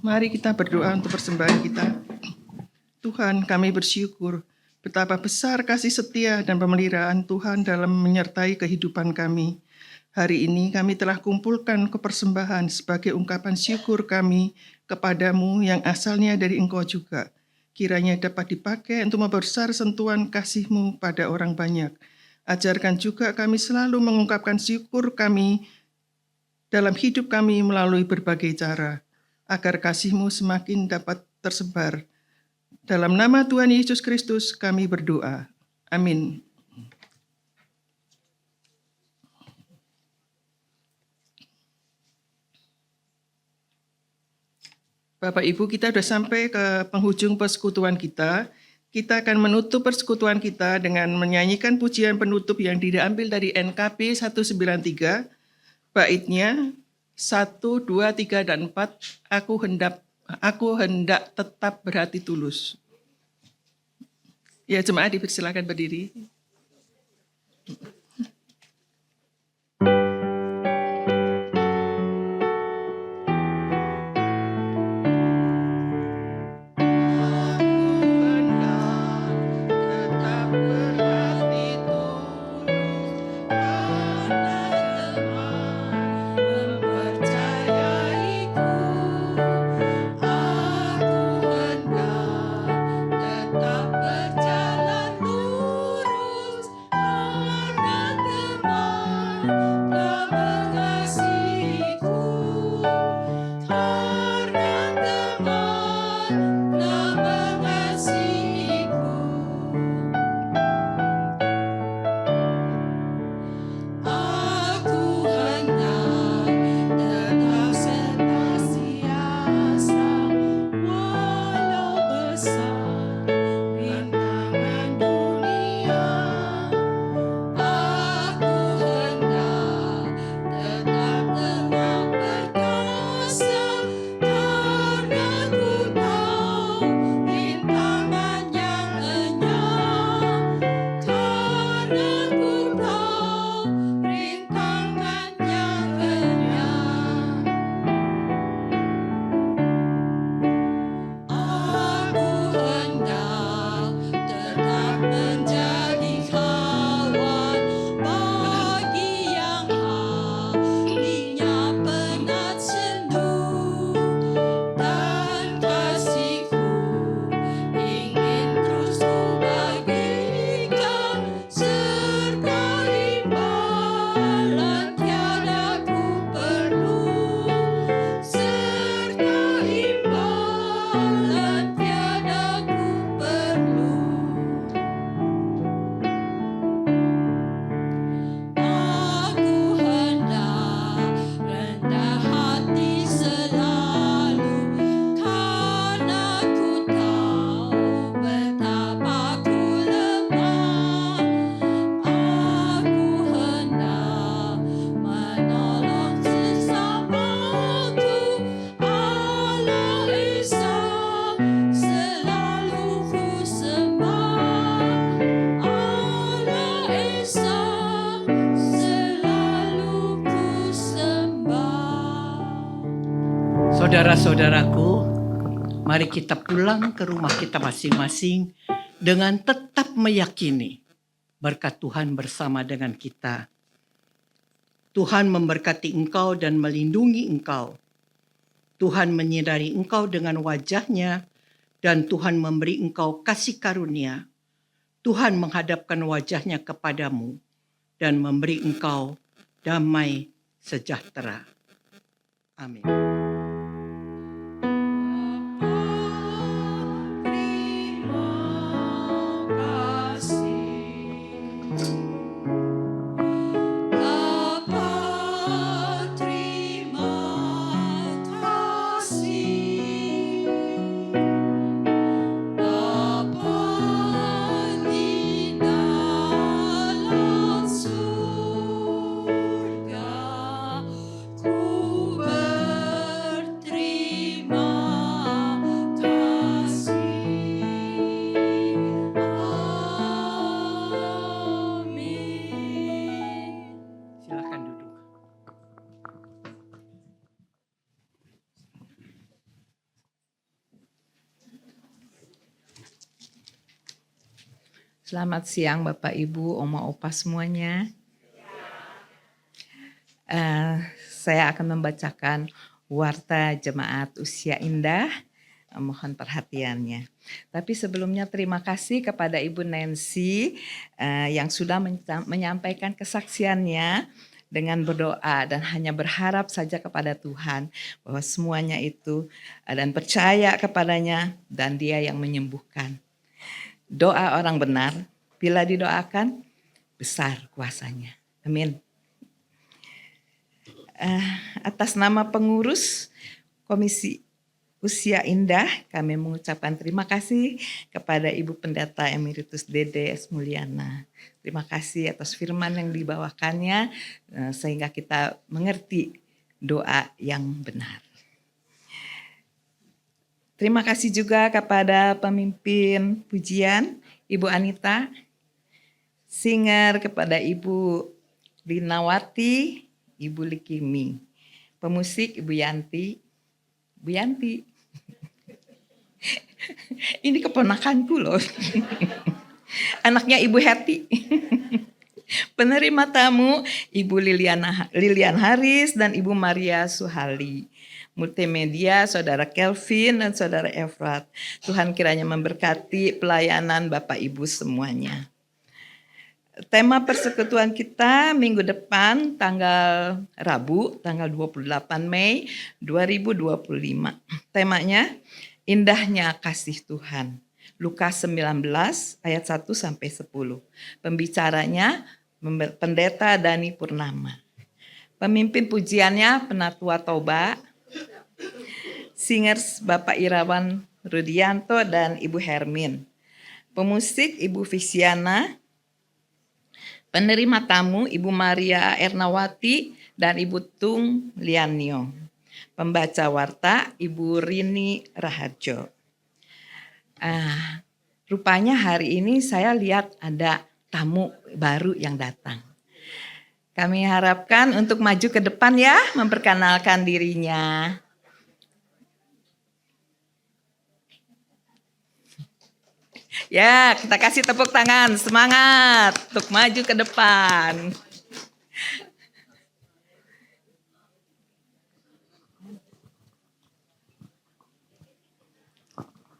Mari kita berdoa untuk persembahan kita. Tuhan, kami bersyukur betapa besar kasih setia dan pemeliharaan Tuhan dalam menyertai kehidupan kami. Hari ini kami telah kumpulkan kepersembahan sebagai ungkapan syukur kami kepadamu yang asalnya dari Engkau juga. Kiranya dapat dipakai untuk memperbesar sentuhan kasih-Mu pada orang banyak. Ajarkan juga kami selalu mengungkapkan syukur kami dalam hidup kami melalui berbagai cara, agar kasih-Mu semakin dapat tersebar. Dalam nama Tuhan Yesus Kristus kami berdoa. Amin. Bapak Ibu, kita sudah sampai ke penghujung persekutuan kita. Kita akan menutup persekutuan kita dengan menyanyikan pujian penutup yang diambil dari NKB 193. Baitnya 1, 2, 3, dan 4. Aku hendak tetap berhati tulus. Ya, jemaat dipersilakan berdiri. Saudara-saudaraku, mari kita pulang ke rumah kita masing-masing dengan tetap meyakini berkat Tuhan bersama dengan kita. Tuhan memberkati engkau dan melindungi engkau. Tuhan menyinari engkau dengan wajah-Nya dan Tuhan memberi engkau kasih karunia. Tuhan menghadapkan wajah-Nya kepadamu dan memberi engkau damai sejahtera. Amin. Ku Selamat siang Bapak Ibu, Oma Opa semuanya. Saya akan membacakan Warta Jemaat Usia Indah. Mohon perhatiannya. Tapi sebelumnya terima kasih kepada Ibu Nancy yang sudah menyampaikan kesaksiannya dengan berdoa dan hanya berharap saja kepada Tuhan bahwa semuanya itu dan percaya kepadanya dan Dia yang menyembuhkan. Doa orang benar, bila didoakan, besar kuasanya. Amin. Atas nama pengurus Komisi Usia Indah, kami mengucapkan terima kasih kepada Ibu Pendeta Emeritus Dede S. Mulyana. Terima kasih atas firman yang dibawakannya, sehingga kita mengerti doa yang benar. Terima kasih juga kepada pemimpin pujian, Ibu Anita, singer kepada Ibu Linawati, Ibu Likimi, pemusik Ibu Yanti, Bu Yanti. Ini keponakanku loh. Anaknya Ibu Heti. Penerima tamu Ibu Lilian Haris dan Ibu Maria Suhali. Multimedia Saudara Kelvin dan Saudara Efrat. Tuhan kiranya memberkati pelayanan Bapak Ibu semuanya. Tema persekutuan kita minggu depan tanggal Rabu, tanggal 28 Mei 2025. Temanya Indahnya Kasih Tuhan. Lukas 19 ayat 1 sampai 10. Pembicaranya Pendeta Dani Purnama. Pemimpin pujiannya Penatua Toba, singers Bapak Irawan Rudianto dan Ibu Hermin. Pemusik Ibu Visiana. Penerima tamu Ibu Maria Ernawati dan Ibu Tung Lianio. Pembaca warta Ibu Rini Raharjo. Rupanya hari ini saya lihat ada tamu baru yang datang. Kami harapkan untuk maju ke depan ya, memperkenalkan dirinya. Ya, kita kasih tepuk tangan, semangat untuk maju ke depan.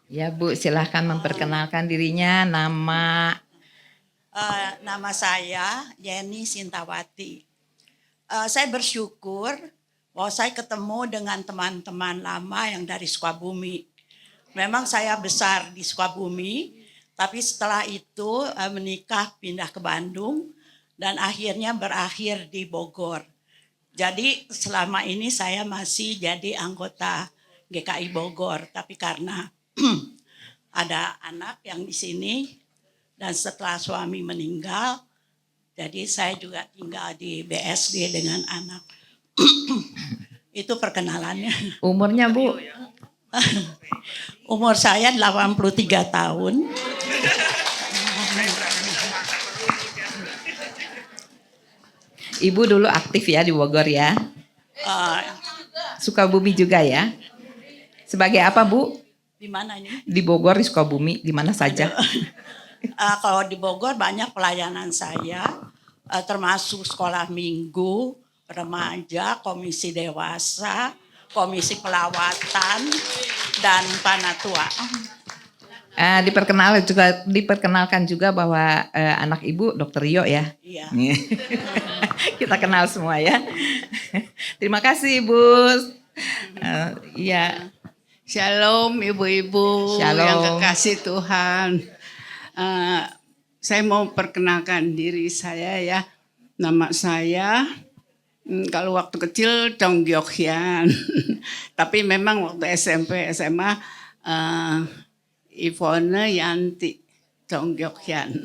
Ya Bu, silahkan memperkenalkan dirinya, nama. Nama saya Yeni Sintawati. Saya bersyukur bahwa saya ketemu dengan teman-teman lama yang dari Sukabumi. Memang saya besar di Sukabumi, tapi setelah itu menikah pindah ke Bandung dan akhirnya berakhir di Bogor. Jadi selama ini saya masih jadi anggota GKI Bogor, tapi karena ada anak yang di sini dan setelah suami meninggal, jadi saya juga tinggal di BSD dengan anak. Itu perkenalannya. Umurnya Bu? Umur saya 83 tahun. Ibu dulu aktif ya di Bogor ya? Sukabumi juga ya? Sebagai apa Bu? Di mana ini? Di Bogor, di Sukabumi, di mana saja? Kalau di Bogor banyak pelayanan saya, termasuk sekolah minggu, remaja, komisi dewasa, komisi pelawatan, dan panatua. Diperkenalkan juga bahwa anak Ibu Dr. Rio ya. Iya. Kita kenal semua ya. Terima kasih Ibu. Iya. Shalom ibu-ibu Shalom. yang kekasih Tuhan. Saya mau perkenalkan diri saya ya. Nama saya kalau waktu kecil Dong Gyokhian. Tapi memang waktu SMP SMA Ivone Yanti Dong Gyokhian.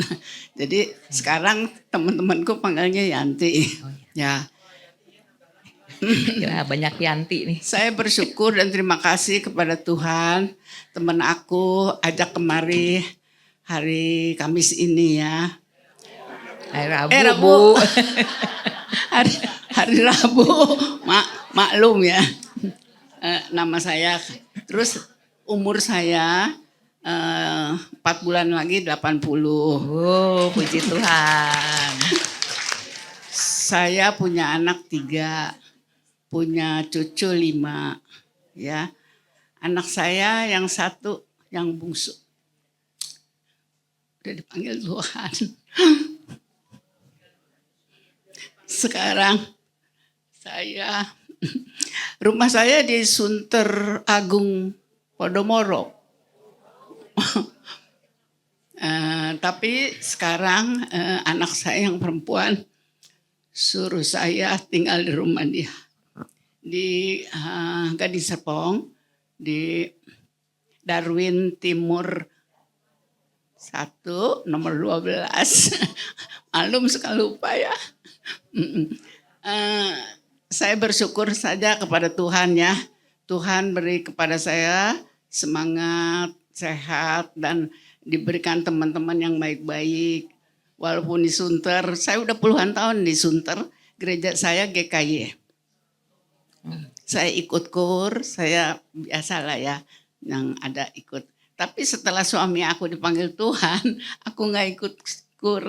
Jadi sekarang teman-temanku panggilnya Yanti. Ya. Ya, banyak Yanti nih. Saya bersyukur dan terima kasih kepada Tuhan. Teman aku ajak kemari hari Kamis ini ya. Hari Rabu, Rabu. Bu. hari Rabu. Maklum ya. Nama saya. Terus umur saya 4 bulan lagi 80. Oh, puji Tuhan. Saya punya anak 3, punya cucu 5, ya. Anak saya yang satu, yang bungsu, udah dipanggil Tuhan. Sekarang rumah saya di Sunter Agung, Podomoro. Tapi sekarang anak saya yang perempuan suruh saya tinggal di rumah dia. Di Gading Serpong, di Darwin Timur 1, nomor 12. Malum suka lupa ya. Saya bersyukur saja kepada Tuhan ya. Tuhan beri kepada saya semangat, sehat, dan diberikan teman-teman yang baik-baik. Walaupun di Sunter, saya udah puluhan tahun di Sunter, gereja saya GKY. Saya ikut kur, saya biasalah ya yang ada ikut. Tapi setelah suami aku dipanggil Tuhan, aku nggak ikut kur.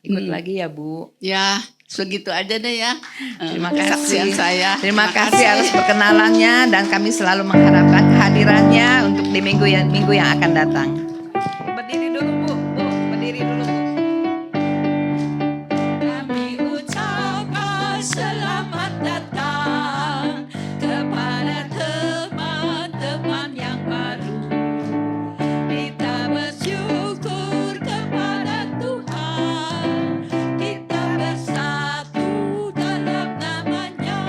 Ikut lagi ya Bu. Ya, segitu aja deh ya. Terima kasih. Kesaksian saya. Terima kasih atas perkenalannya dan kami selalu mengharapkan kehadirannya untuk di minggu yang akan datang. Berdiri dulu Bu, berdiri dulu Bu. Kami ucapkan selamat datang kepada teman-teman yang baru. Kita bersyukur kepada Tuhan. Kita bersatu dalam namanya.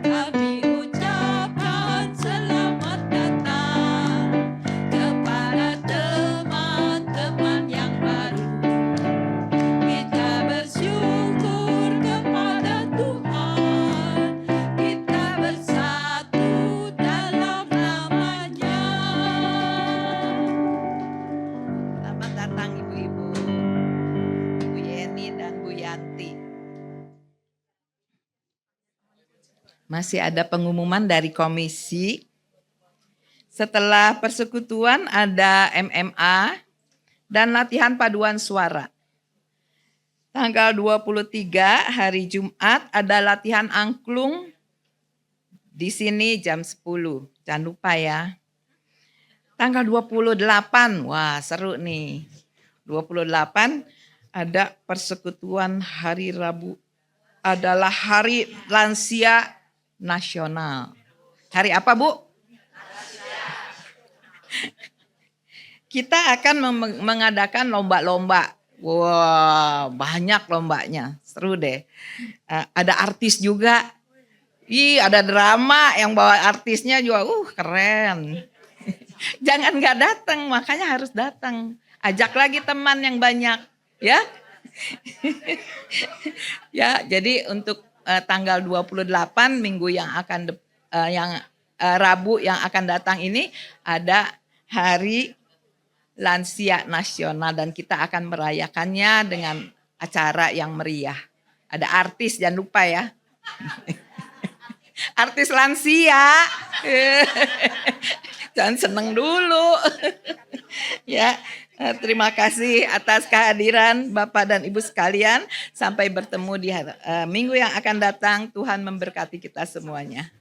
Kami ucapkan selamat datang kepada teman-teman yang baru. Kita bersyukur kepada Tuhan. Kita bersatu dalam namanya. Selamat datang ibu-ibu, Bu Yeni dan Bu Yanti. Masih ada pengumuman dari komisi. Setelah persekutuan ada MMA dan latihan paduan suara. Tanggal 23 hari Jumat ada latihan angklung di sini jam 10. Jangan lupa ya. Tanggal 28, wah seru nih. 28 ada persekutuan hari Rabu. Adalah hari lansia nasional. Hari apa Bu? Kita akan mengadakan lomba-lomba. Wah, banyak lombanya. Seru deh. Ada artis juga. Ada drama yang bawa artisnya juga. Keren. Jangan nggak datang, makanya harus datang. Ajak lagi teman yang banyak, ya. Ya, jadi untuk tanggal 28 minggu yang akan Rabu yang akan datang ini ada Hari Lansia Nasional dan kita akan merayakannya dengan acara yang meriah. Ada artis, jangan lupa ya. Artis lansia. Jangan seneng dulu. Ya, terima kasih atas kehadiran Bapak dan Ibu sekalian. Sampai bertemu di minggu yang akan datang. Tuhan memberkati kita semuanya.